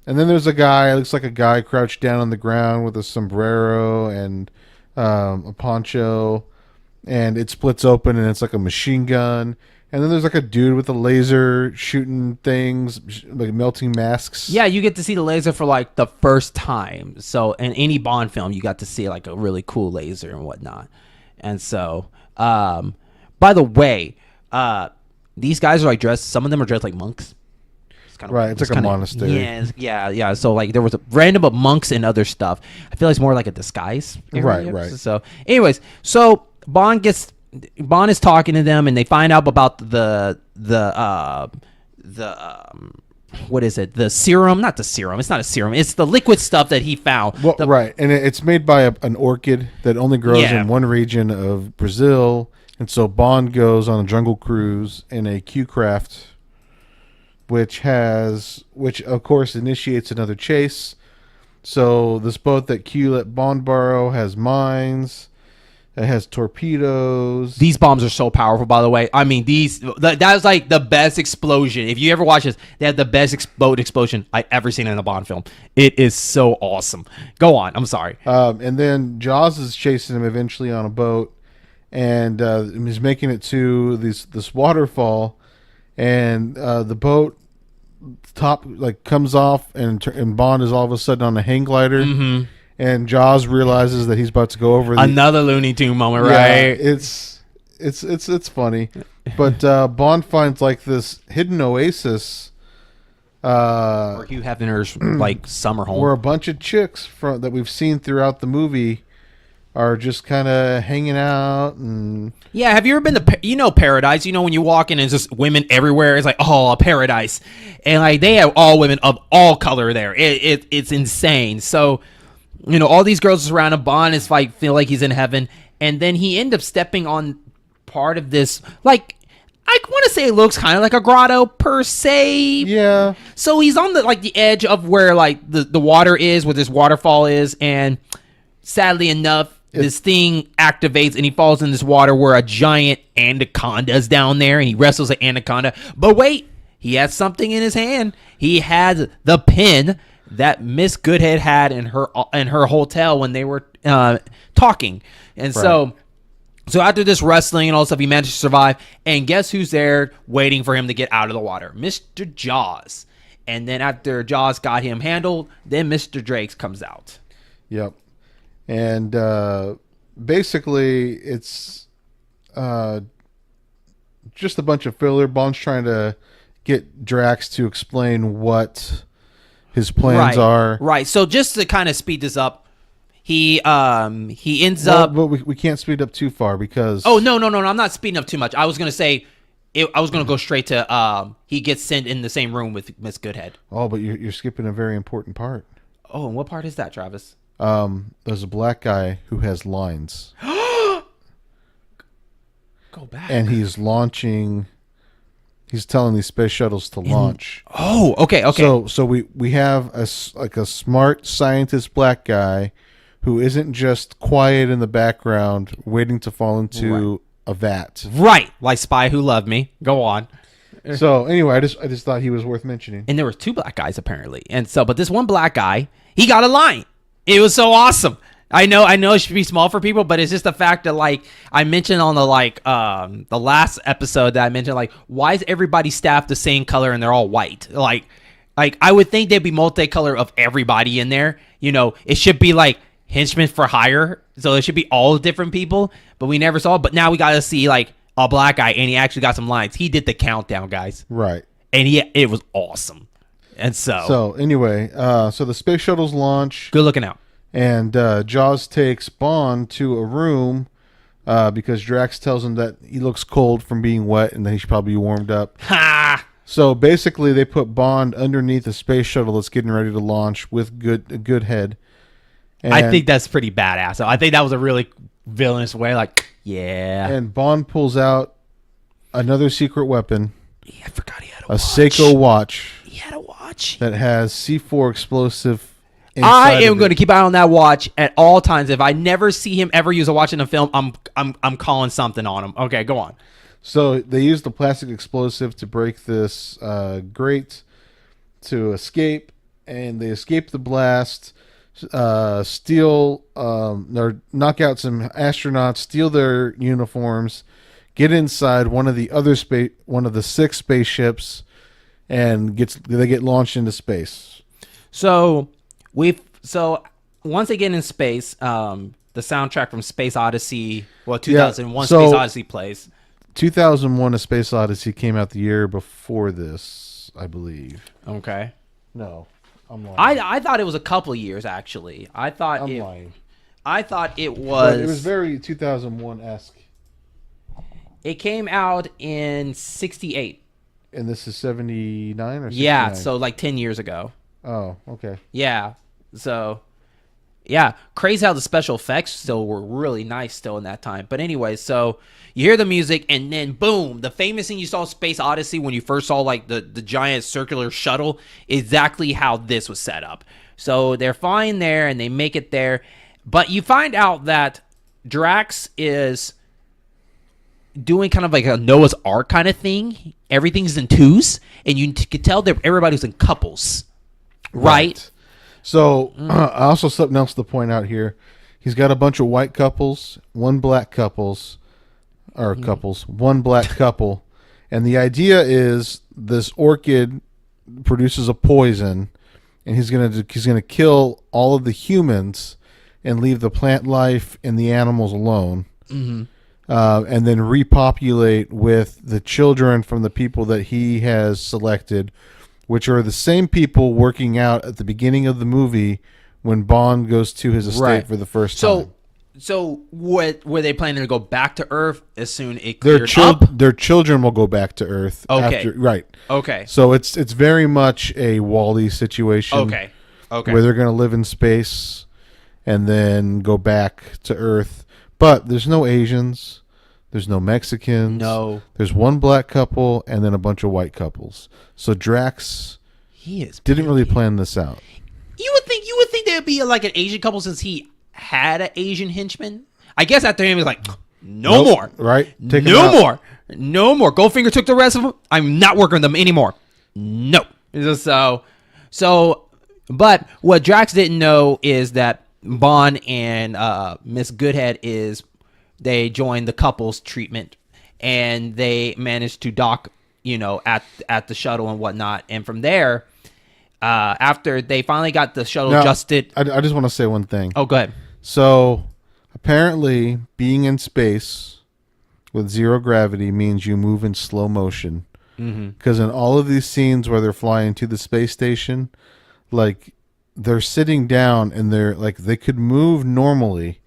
And then there's a guy, looks like a guy crouched down on the ground with a sombrero and a poncho, and it splits open and it's like a machine gun. And then there's like a dude with a laser shooting things, like melting masks. Yeah, you get to see the laser for like the first time. So in any Bond film, you got to see like a really cool laser and whatnot. And so, by the way, these guys are like dressed. Some of them are dressed like monks. It's kind of right. It's like a monastery. Yeah. So like there was a random monks and other stuff. I feel like it's more like a disguise. Right. So, anyways, so Bond is talking to them, and they find out about the what is it? The serum? Not the serum. It's not a serum. It's the liquid stuff that he found. Well, right, and it's made by an orchid that only grows in one region of Brazil, and so Bond goes on a jungle cruise in a Q craft, which of course initiates another chase. So this boat that Q let Bond borrow has mines. It has torpedoes. These bombs are so powerful, by the way. I mean, that was like the best explosion. If you ever watch this, they have the best explosion I ever seen in a Bond film. It is so awesome. Go on. I'm sorry. And then Jaws is chasing him eventually on a boat, and he's making it to this waterfall, and the boat top like comes off, and Bond is all of a sudden on a hang glider. Mm-hmm. And Jaws realizes that he's about to go over another Looney Tune moment, right? It's funny, but Bond finds like this hidden oasis, or Hugh Hefner's like summer home, where a bunch of chicks that we've seen throughout the movie are just kind of hanging out. And yeah, have you ever been to Paradise? You know, when you walk in and it's just women everywhere. It's like, oh, paradise, and like they have all women of all color there. It's insane. So. You know, all these girls around him. Bond is like feel like he's in heaven, and then he ends up stepping on part of this. Like, I want to say it looks kind of like a grotto per se. Yeah. So he's on the edge of where like the water is, where this waterfall is, and sadly enough, this thing activates and he falls in this water where a giant anaconda is down there, and he wrestles an anaconda. But wait, he has something in his hand. He has the pin that Miss Goodhead had in her hotel when they were talking. And so after this wrestling and all stuff, he managed to survive. And guess who's there waiting for him to get out of the water? Mr. Jaws. And then after Jaws got him handled, then Mr. Drax comes out. Yep. And basically it's just a bunch of filler. Bond's trying to get Drax to explain what his plans are. Right. So just to kind of speed this up, he ends up. But we can't speed up too far because. Oh no! I'm not speeding up too much. I was gonna say, I was gonna go straight to he gets sent in the same room with Miss Goodhead. Oh, but you're skipping a very important part. Oh, and what part is that, Travis? There's a black guy who has lines. Go back. And he's launching. He's telling these space shuttles to launch. Oh, okay. So we have a smart scientist black guy who isn't just quiet in the background waiting to fall into a vat. Right, like Spy Who Loved Me. Go on. So anyway, I just thought he was worth mentioning. And there were 2 black guys apparently, and so but this one black guy, he got a line. It was so awesome. I know it should be small for people, but it's just the fact that like I mentioned on the last episode that I mentioned, like, why is everybody staffed the same color and they're all white? Like I would think there'd be multicolor of everybody in there. You know, it should be like henchmen for hire, so it should be all different people. But we never saw it. But now we got to see like a black guy, and he actually got some lines. He did the countdown, guys. Right. And it was awesome. And So anyway, so the space shuttles launch, good looking out. and Jaws takes Bond to a room because Drax tells him that he looks cold from being wet and that he should probably be warmed up. Ha! So basically, they put Bond underneath the space shuttle that's getting ready to launch with Goodhead. And, I think that's pretty badass. So I think that was a really villainous way. Like, yeah. And Bond pulls out another secret weapon. I forgot he had a Seiko watch. He had a watch that has C4 explosive. I am going to keep an eye on that watch at all times. If I never see him ever use a watch in a film, I'm calling something on him. Okay, go on. So they use the plastic explosive to break this grate to escape, and they escape the blast. Steal or knock out some astronauts, steal their uniforms, get inside one of the 6 spaceships, and they get launched into space. So once they get in space, the soundtrack from Space Odyssey, 2001 Space Odyssey plays. 2001: A Space Odyssey came out the year before this, I believe. Okay. No, I'm lying. I thought it was a couple of years actually. I'm lying. I thought it was. But it was very 2001-esque. It came out in 68. And this is 79 or 69? Yeah, so like 10 years ago. Oh, okay. Yeah. So, yeah, crazy how the special effects still were really nice still in that time. But anyway, so you hear the music, and then boom, the famous thing you saw in Space Odyssey when you first saw like the giant circular shuttle, exactly how this was set up. So they're flying there, and they make it there. But you find out that Drax is doing kind of like a Noah's Ark kind of thing. Everything's in twos, and you can tell that everybody's in couples. Right. So also something else to point out here. He's got a bunch of white couples, one black couple, one black couple. And the idea is this orchid produces a poison, and he's gonna kill all of the humans and leave the plant life and the animals alone. Mm-hmm. And then repopulate with the children from the people that he has selected, which are the same people working out at the beginning of the movie when Bond goes to his estate for the first time. So were they planning to go back to Earth as soon as it cleared up? Their children will go back to Earth. Okay. Right. Okay. So it's very much a Wall-E situation. Okay. Where they're going to live in space and then go back to Earth. But there's no Asians. There's no Mexicans. No. There's one black couple and then a bunch of white couples. So Drax didn't really plan this out. You would think there'd be like an Asian couple since he had an Asian henchman. I guess after him he was like, no more. Right? No more. Goldfinger took the rest of them. I'm not working with them anymore. No. So, but what Drax didn't know is that Bond and Miss Goodhead they joined the couples treatment, and they managed to dock, at the shuttle and whatnot. And from there, after they finally got the shuttle adjusted. I just want to say one thing. Oh, go ahead. So apparently being in space with zero gravity means you move in slow motion. Because in all of these scenes where they're flying to the space station, like they're sitting down and they're like, they could move normally,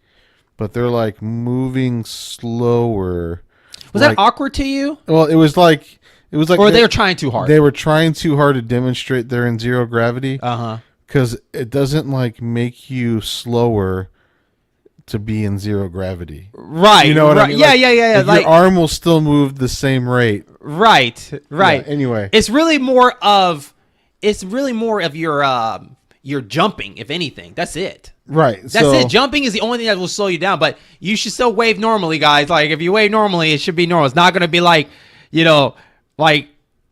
but they're like moving slower. Was that awkward to you? Well, it was like, or they were trying too hard. They were trying too hard to demonstrate they're in zero gravity. Because it doesn't like make you slower to be in zero gravity. Right. You know what I mean? Yeah. Like your arm will still move the same rate. Right. Yeah, anyway, it's really more of your jumping, if anything. That's it. Right. That's it. Jumping is the only thing that will slow you down, but you should still wave normally, guys. Like if you wave normally, it should be normal. It's not going to be like, like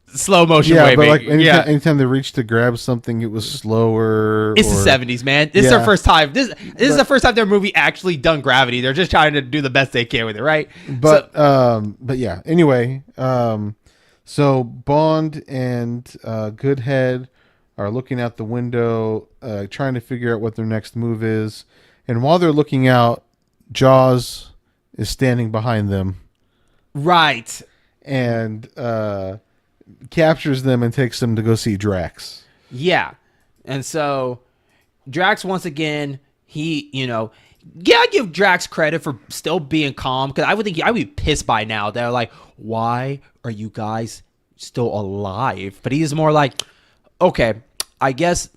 slow motion waving. But like anytime they reached to grab something, it was slower. It's the 70s, man. This is their first time. This is the first time their movie actually done gravity. They're just trying to do the best they can with it, right? But yeah. Anyway, so Bond and Goodhead are looking out the window, trying to figure out what their next move is. And while they're looking out, Jaws is standing behind them. Right. And captures them and takes them to go see Drax. Yeah. And so Drax, once again, I give Drax credit for still being calm, because I would think I would be pissed by now. They're like, why are you guys still alive? But he's more like, okay, I guess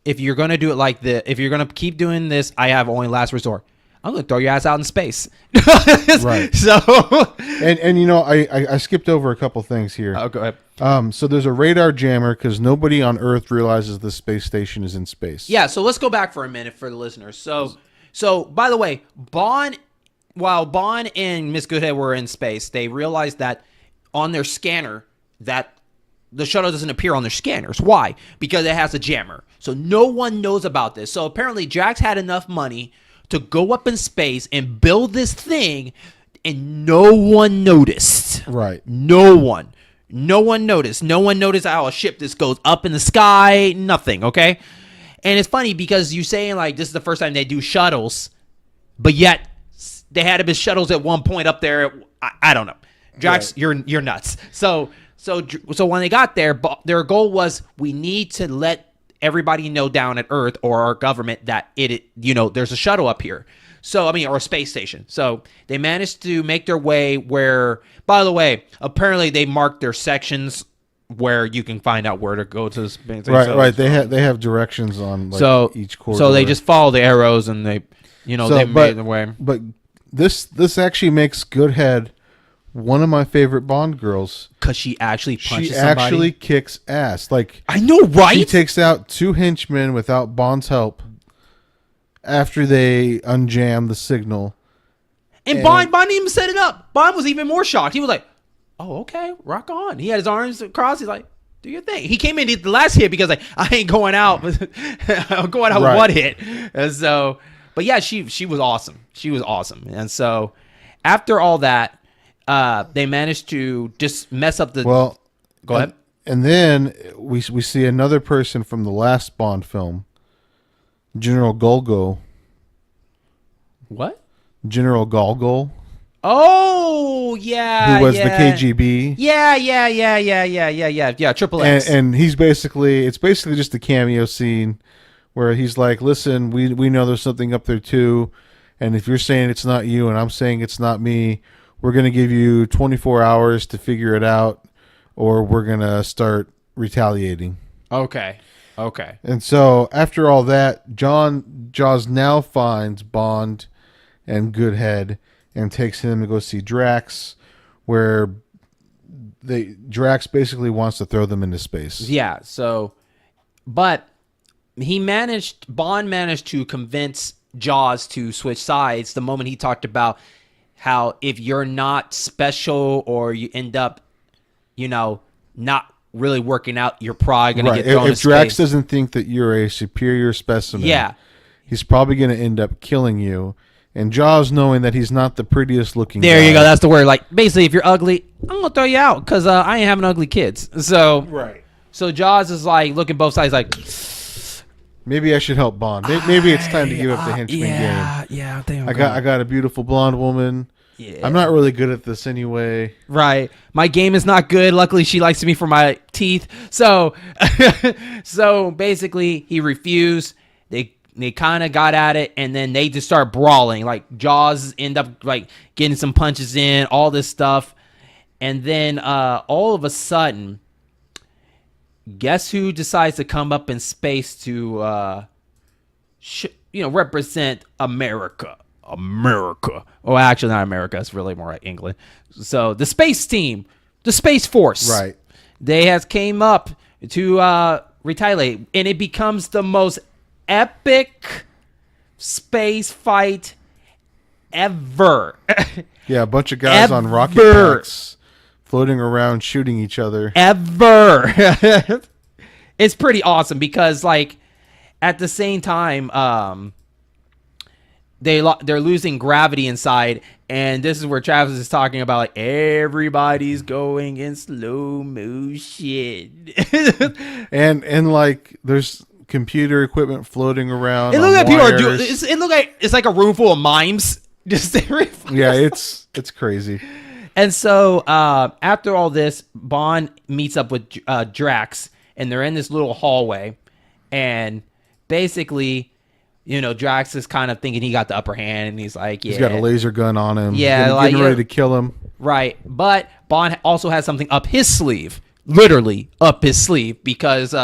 if you're going to do it if you're going to keep doing this, I have only last resort. I'm going to throw your ass out in space. Right. So, and I skipped over a couple things here. oh, go ahead. So there's a radar jammer because nobody on Earth realizes the space station is in space. Yeah, so let's go back for a minute for the listeners. So by the way, while Bond and Miss Goodhead were in space, they realized that on their scanner that the shuttle doesn't appear on their scanners. Why? Because it has a jammer. So no one knows about this. So apparently Drax had enough money to go up in space and build this thing, and no one noticed. Right. No one noticed. No one noticed how a ship just goes up in the sky. Nothing, okay? And it's funny because you're saying, like, this is the first time they do shuttles, but yet they had to be shuttles at one point up there. I don't know. Drax, right. You're nuts. So when they got there, their goal was, we need to let everybody know down at Earth or our government that there's a shuttle up here. So, or a space station. So they managed to make their way where, by the way, apparently they marked their sections where you can find out where to go to the space station. Right. They have directions on each corridor. So they just follow the arrows and they made their way. But this actually makes Goodhead one of my favorite Bond girls, because she actually punches somebody. somebody. Actually kicks ass. Like, I know, right? She takes out 2 henchmen without Bond's help after they unjam the signal. And Bond didn't even set it up. Bond was even more shocked. He was like, oh, okay, rock on. He had his arms crossed. He's like, do your thing. He came in the last hit because, like, I ain't going out. I'm going out with one hit. And so, but yeah, she was awesome. She was awesome. And so after all that, they managed to just mess up the... Well, go ahead. And then we see another person from the last Bond film, General Golgo. What? General Golgo. Oh, yeah. Who was the KGB. Yeah, Triple X. And it's basically just a cameo scene where he's like, listen, we know there's something up there too, and if you're saying it's not you and I'm saying it's not me, we're going to give you 24 hours to figure it out, or we're going to start retaliating. Okay. And so after all that, Jaws now finds Bond and Goodhead and takes him to go see Drax, where Drax basically wants to throw them into space. Yeah, so, but Bond managed to convince Jaws to switch sides the moment he talked about how if you're not special or you end up, not really working out, you're probably going to get thrown in space. If Drax doesn't think that you're a superior specimen, he's probably going to end up killing you. And Jaws, knowing that he's not the prettiest looking guy. There you go. That's the word. Like, basically, if you're ugly, I'm going to throw you out because I ain't having ugly kids. So, right. So Jaws is like looking both sides like... Maybe I should help Bond. Maybe it's time to give up the henchman game. Yeah, I got a beautiful blonde woman. Yeah. I'm not really good at this anyway. Right. My game is not good. Luckily, she likes me for my teeth. So, so basically, he refused. They kind of got at it, and then they just start brawling. Like, Jaws end up like getting some punches in, all this stuff, and then all of a sudden, guess who decides to come up in space to, represent America? Oh, actually, not America. It's really more like England. So the space team, the Space Force, right? They has came up to retaliate, and it becomes the most epic space fight ever. Yeah, a bunch of guys on rocket packs floating around shooting each other. Ever. It's pretty awesome because, like, at the same time, they're losing gravity inside, and this is where Travis is talking about, like, everybody's going in slow motion. and like there's computer equipment floating around. It looks like people are doing. It looks like it's like a room full of mimes. Just yeah, it's crazy. And so after all this, Bond meets up with Drax, and they're in this little hallway, and basically, Drax is kind of thinking he got the upper hand, and he's like, he's got a laser gun on him. Yeah, getting ready to kill him. Right, but Bond also has something up his sleeve, literally up his sleeve, because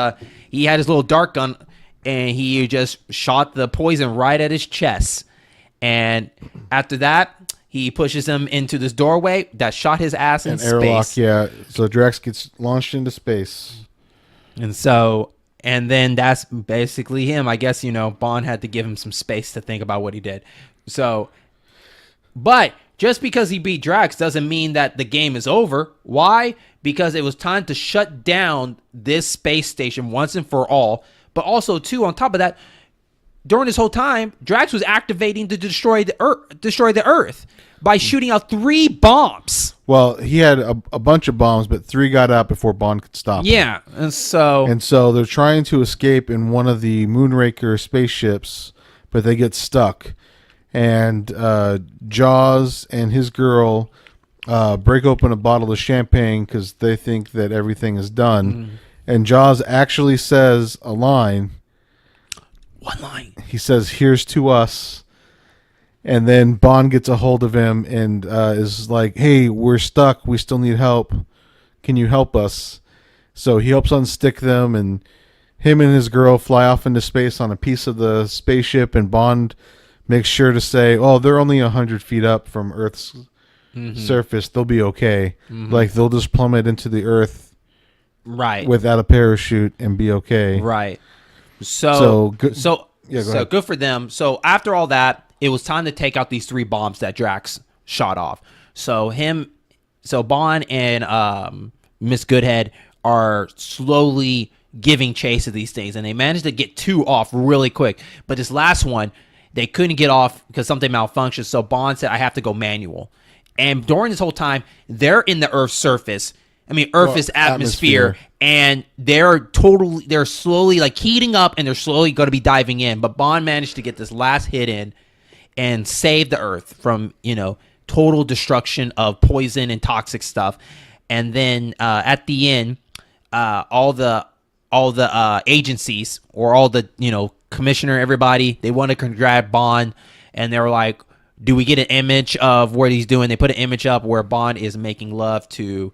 he had his little dart gun, and he just shot the poison right at his chest. And after that, he pushes him into this doorway that shot his ass in airlock, space. yeah. So Drax gets launched into space. And then that's basically him. I guess, Bond had to give him some space to think about what he did. So, but just because he beat Drax doesn't mean that the game is over. Why? Because it was time to shut down this space station once and for all. But also, too, on top of that, during this whole time, Drax was activating to destroy the Earth by shooting out 3 bombs. Well, he had a bunch of bombs, but 3 got out before Bond could stop. Yeah, and so they're trying to escape in one of the Moonraker spaceships, but they get stuck. And Jaws and his girl break open a bottle of champagne because they think that everything is done. Mm. And Jaws actually says a line. One line. He says, "Here's to us." And then Bond gets a hold of him and is like, "Hey, we're stuck. We still need help. Can you help us?" So he helps unstick them, and him and his girl fly off into space on a piece of the spaceship, and Bond makes sure to say, "Oh, they're only 100 feet up from Earth's surface. They'll be okay. Like, they'll just plummet into the Earth without a parachute and be okay." Right. So good for them. So after all that, it was time to take out these 3 bombs that Drax shot off. So Bond and Miss Goodhead are slowly giving chase to these things, and they managed to get 2 off really quick. But this last one, they couldn't get off because something malfunctioned. So Bond said, "I have to go manual." And during this whole time, they're in the Earth's surface. Earth's atmosphere, and they're slowly like heating up, and they're slowly going to be diving in. But Bond managed to get this last hit in and save the Earth from, total destruction of poison and toxic stuff. And then at the end, all the agencies, or all the, commissioner, everybody, they wanted to grab Bond, and they were like, "Do we get an image of what he's doing?" They put an image up where Bond is making love to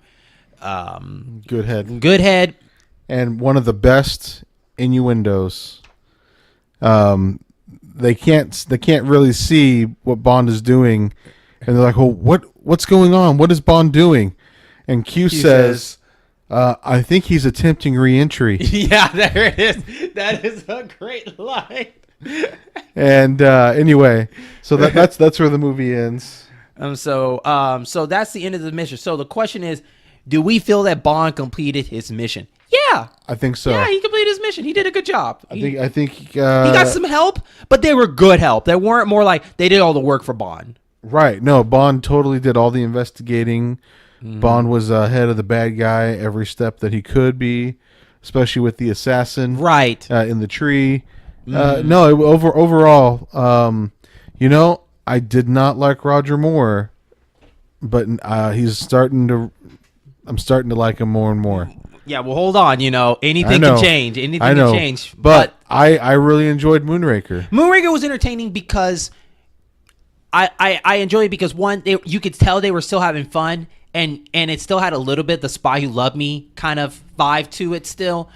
Goodhead, and one of the best innuendos. They can't really see what Bond is doing, and they're like, "Well, what's going on? What is Bond doing?" And Q says, "I think he's attempting re-entry." Yeah, there it is. That is a great line. And anyway, so that's where the movie ends. So that's the end of the mission. So the question is, do we feel that Bond completed his mission? Yeah, I think so. Yeah, he completed his mission. He did a good job. I think he got some help, but they were good help. They weren't more like they did all the work for Bond. Right. No, Bond totally did all the investigating. Bond was ahead of the bad guy every step that he could be, especially with the assassin. Right. In the tree. Overall, I did not like Roger Moore, but I'm starting to like him more and more. Yeah, well, hold on. Anything can change. Anything can change. But I really enjoyed Moonraker. Moonraker was entertaining because I enjoyed it because, one, you could tell they were still having fun, and it still had a little bit the Spy Who Loved Me kind of vibe to it still.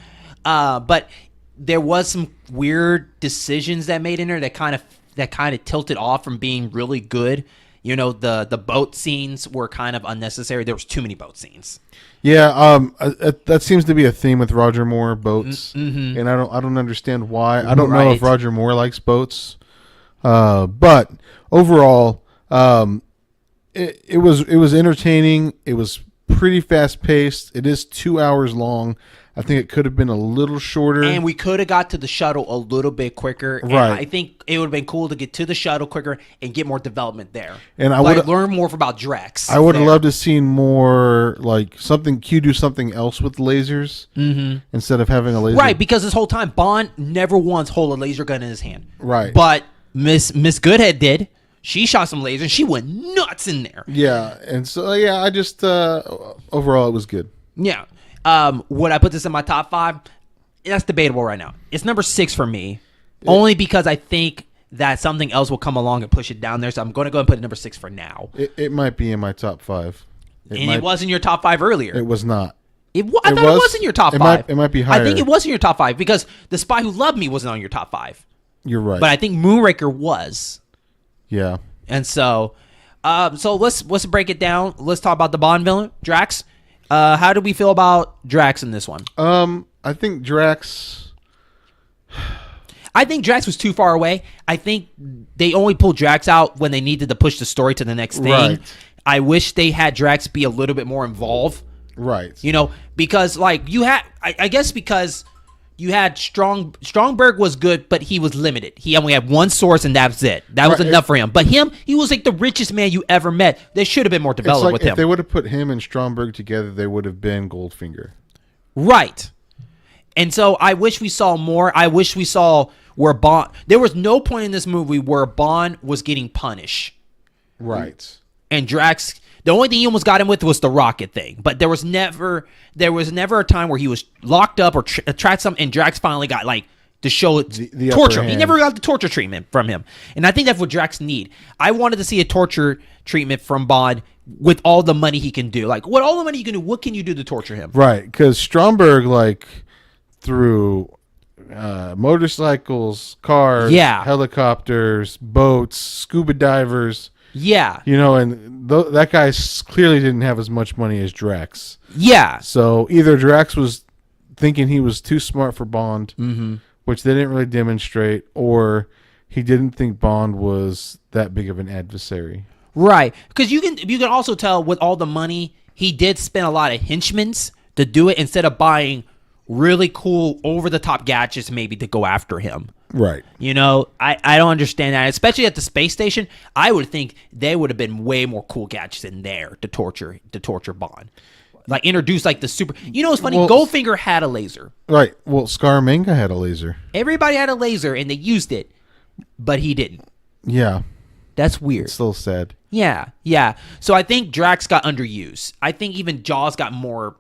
But there was some weird decisions that made in there that kind of tilted off from being really good. The boat scenes were kind of unnecessary. There was too many boat scenes. Yeah, that seems to be a theme with Roger Moore, boats, and I don't understand why. I don't know if Roger Moore likes boats, but overall, it was entertaining. It was pretty fast paced. It is 2 hours long. I think it could have been a little shorter. And we could have got to the shuttle a little bit quicker. And right. I think it would have been cool to get to the shuttle quicker and get more development there. And I would learn more about Drax. I would have loved to see more, like, Q do something else with lasers instead of having a laser. Right, because this whole time, Bond never once held a laser gun in his hand. Right. But Miss Goodhead did. She shot some lasers. She went nuts in there. Yeah. And so, I just, overall, it was good. Yeah. Would I put this in my top 5? That's debatable right now. It's number 6 for me, only because I think that something else will come along and push it down there. So I'm going to go and put it number 6 for now. It might be in my top 5. It was in your top 5 earlier. It was not. I thought it was in your top 5. It might be higher. I think it was in your top 5 because The Spy Who Loved Me wasn't on your top 5. You're right. But I think Moonraker was. Yeah. And so let's break it down. Let's talk about the Bond villain, Drax. How do we feel about Drax in this one? I think Drax was too far away. I think they only pulled Drax out when they needed to push the story to the next thing. Right. I wish they had Drax be a little bit more involved. Right. Because like you had, I guess because you had Stromberg was good, but he was limited. He only had one source, and that's it. That was enough for him. But he was like the richest man you ever met. There should have been more development with him. If they would have put him and Stromberg together, they would have been Goldfinger. Right. And so I wish we saw more. I wish we saw where Bond. There was no point in this movie where Bond was getting punished. Right. And Drax. The only thing he almost got him with was the rocket thing, but there was never a time where he was locked up or tried something, and Drax finally got like to show the torture. He never got the torture treatment from him, and I think that's what Drax need. I wanted to see a torture treatment from Bond with all the money he can do. Like, what all the money you can do? What can you do to torture him? Right, because Stromberg through motorcycles, cars, helicopters, boats, scuba divers. Yeah. And that guy clearly didn't have as much money as Drax. Yeah. So either Drax was thinking he was too smart for Bond, which they didn't really demonstrate, or he didn't think Bond was that big of an adversary. Right. Because you can also tell with all the money, he did spend a lot of henchmen to do it instead of buying really cool over-the-top gadgets maybe to go after him. Right. I don't understand that. Especially at the space station, I would think they would have been way more cool gadgets in there to torture Bond. Like introduce like the super. It's funny. Goldfinger had a laser. Right. Well, Scaramanga had a laser. Everybody had a laser and they used it, but he didn't. Yeah. That's weird. It's still sad. Yeah. So I think Drax got underused. I think even Jaws got more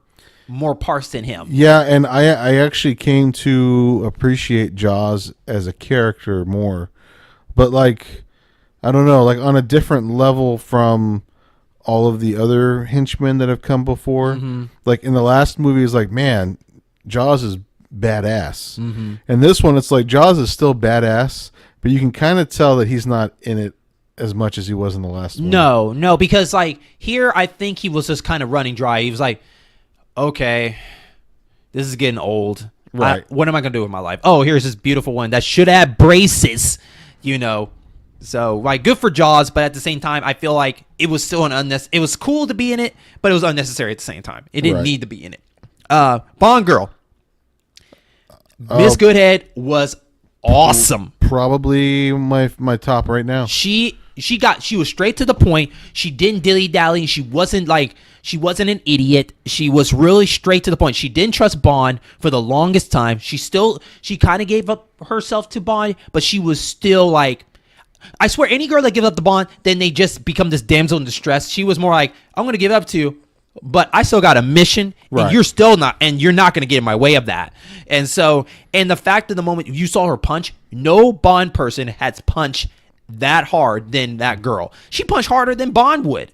parts than him. Yeah, and I actually came to appreciate Jaws as a character more. But I don't know, on a different level from all of the other henchmen that have come before. Mm-hmm. In the last movie, it's man, Jaws is badass. Mm-hmm. And this one, it's Jaws is still badass, but you can kind of tell that he's not in it as much as he was in the last one. No, because here I think he was just kind of running dry. He was okay, this is getting old. Right. What am I going to do with my life? Oh, here's this beautiful one that should have braces, So, good for Jaws, but at the same time, I feel like it was still it was cool to be in it, but it was unnecessary at the same time. It didn't need to be in it. Bond girl. Miss Goodhead was awesome. Probably my top right now. She was straight to the point. She didn't dilly-dally. She wasn't an idiot. She was really straight to the point. She didn't trust Bond for the longest time. She kind of gave up herself to Bond, but she was still I swear, any girl that gives up to Bond, then they just become this damsel in distress. She was more I'm going to give up to you, but I still got a mission, and you're still not, and you're not going to get in my way of that. And so, and the fact that the moment you saw her punch, no Bond person has punched that hard than that girl. She punched harder than Bond would.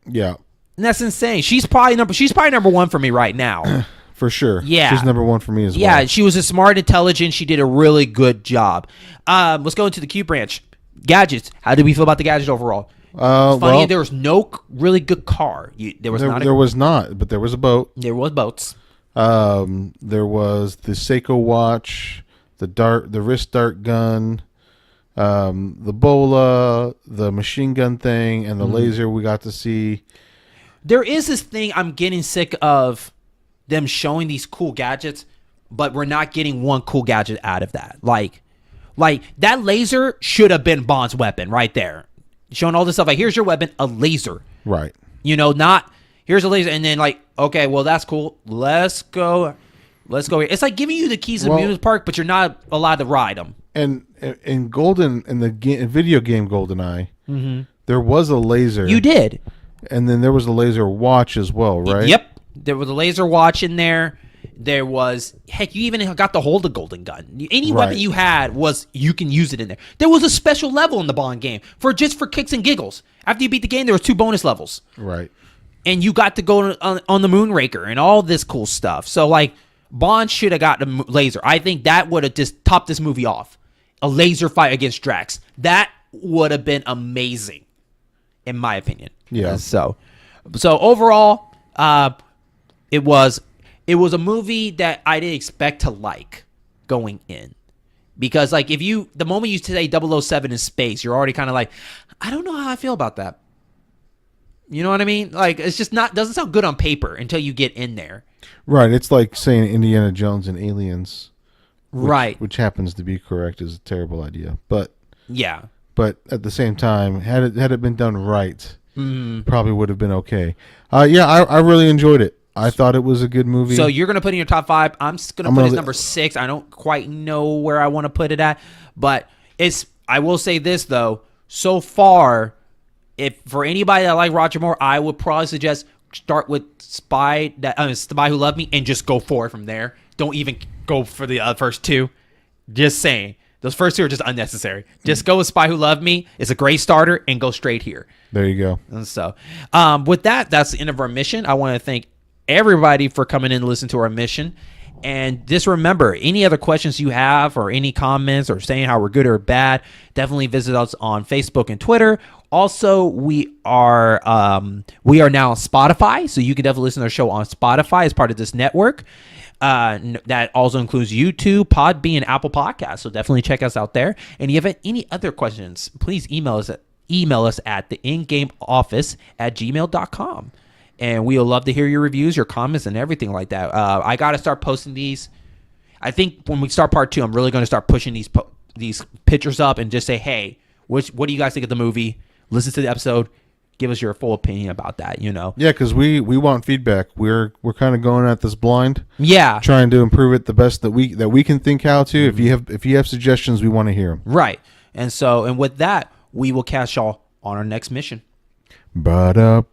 Yeah. And that's insane. She's probably number one for me right now. For sure. Yeah. She's number one for me as well. Yeah, she was a smart, intelligent. She did a really good job. Let's go into the Q branch. Gadgets. How did we feel about the gadget overall? Funny, there was no really good car. There was not, but there was a boat. There was boats. There was the Seiko watch, the wrist dart gun, the bola, the machine gun thing, and the laser we got to see. There is this thing I'm getting sick of them showing these cool gadgets, but we're not getting one cool gadget out of that. Like that laser should have been Bond's weapon right there. Showing all this stuff here's your weapon, a laser. Right. Not here's a laser and then okay, well that's cool. Let's go here. It's like giving you the keys to the amusement park, but you're not allowed to ride them. And in video game GoldenEye, there was a laser. You did. And then there was a laser watch as well, right? Yep. There was a laser watch in there. There was, heck, you even got to hold a golden gun. Any weapon you had you can use it in there. There was a special level in the Bond game for kicks and giggles. After you beat the game, there was 2 bonus levels. Right. And you got to go on the Moonraker and all this cool stuff. So, like, Bond should have got the laser. I think that would have just topped this movie off. A laser fight against Drax. That would have been amazing, in my opinion. Yeah. So overall, it was a movie that I didn't expect to like going in. Because, like, the moment you say 007 in space, you're already kind of like, I don't know how I feel about that. You know what I mean? Like, it's just doesn't sound good on paper until you get in there. Right. It's like saying Indiana Jones and Aliens. Right. Which happens to be correct is a terrible idea. But yeah. But at the same time, had it been done right, probably would have been okay. I really enjoyed it. I thought it was a good movie. So you're going to put in your top 5. I'm going to put it as number 6. I don't quite know where I want to put it at. But I will say this, though. So far, if for anybody that like Roger Moore, I would probably suggest start with Spy Who Loved Me and just go forward from there. Don't even go for the first 2. Just saying. Those first 2 are just unnecessary. Just go with Spy Who Loved Me. It's a great starter, and go straight here. There you go. And so, with that's the end of our mission. I want to thank everybody for coming in to listen to our mission. And just remember, any other questions you have or any comments or saying how we're good or bad, definitely visit us on Facebook and Twitter. Also, we are now on Spotify, so you can definitely listen to our show on Spotify as part of this network. That also includes YouTube, Podbean, and Apple Podcasts. So definitely check us out there. And if you have any other questions, please email us at theingameoffice@gmail.com. And we would love to hear your reviews, your comments, and everything like that. I got to start posting these. I think when we start part 2, I'm really going to start pushing these pictures up and just say, hey, what do you guys think of the movie? Listen to the episode. Give us your full opinion about that, Yeah, because we want feedback. We're kind of going at this blind. Yeah. Trying to improve it the best that we can think how to. Mm-hmm. If you have suggestions, we want to hear them. Right. And with that, we will catch y'all on our next mission. Ba-da-ba-da.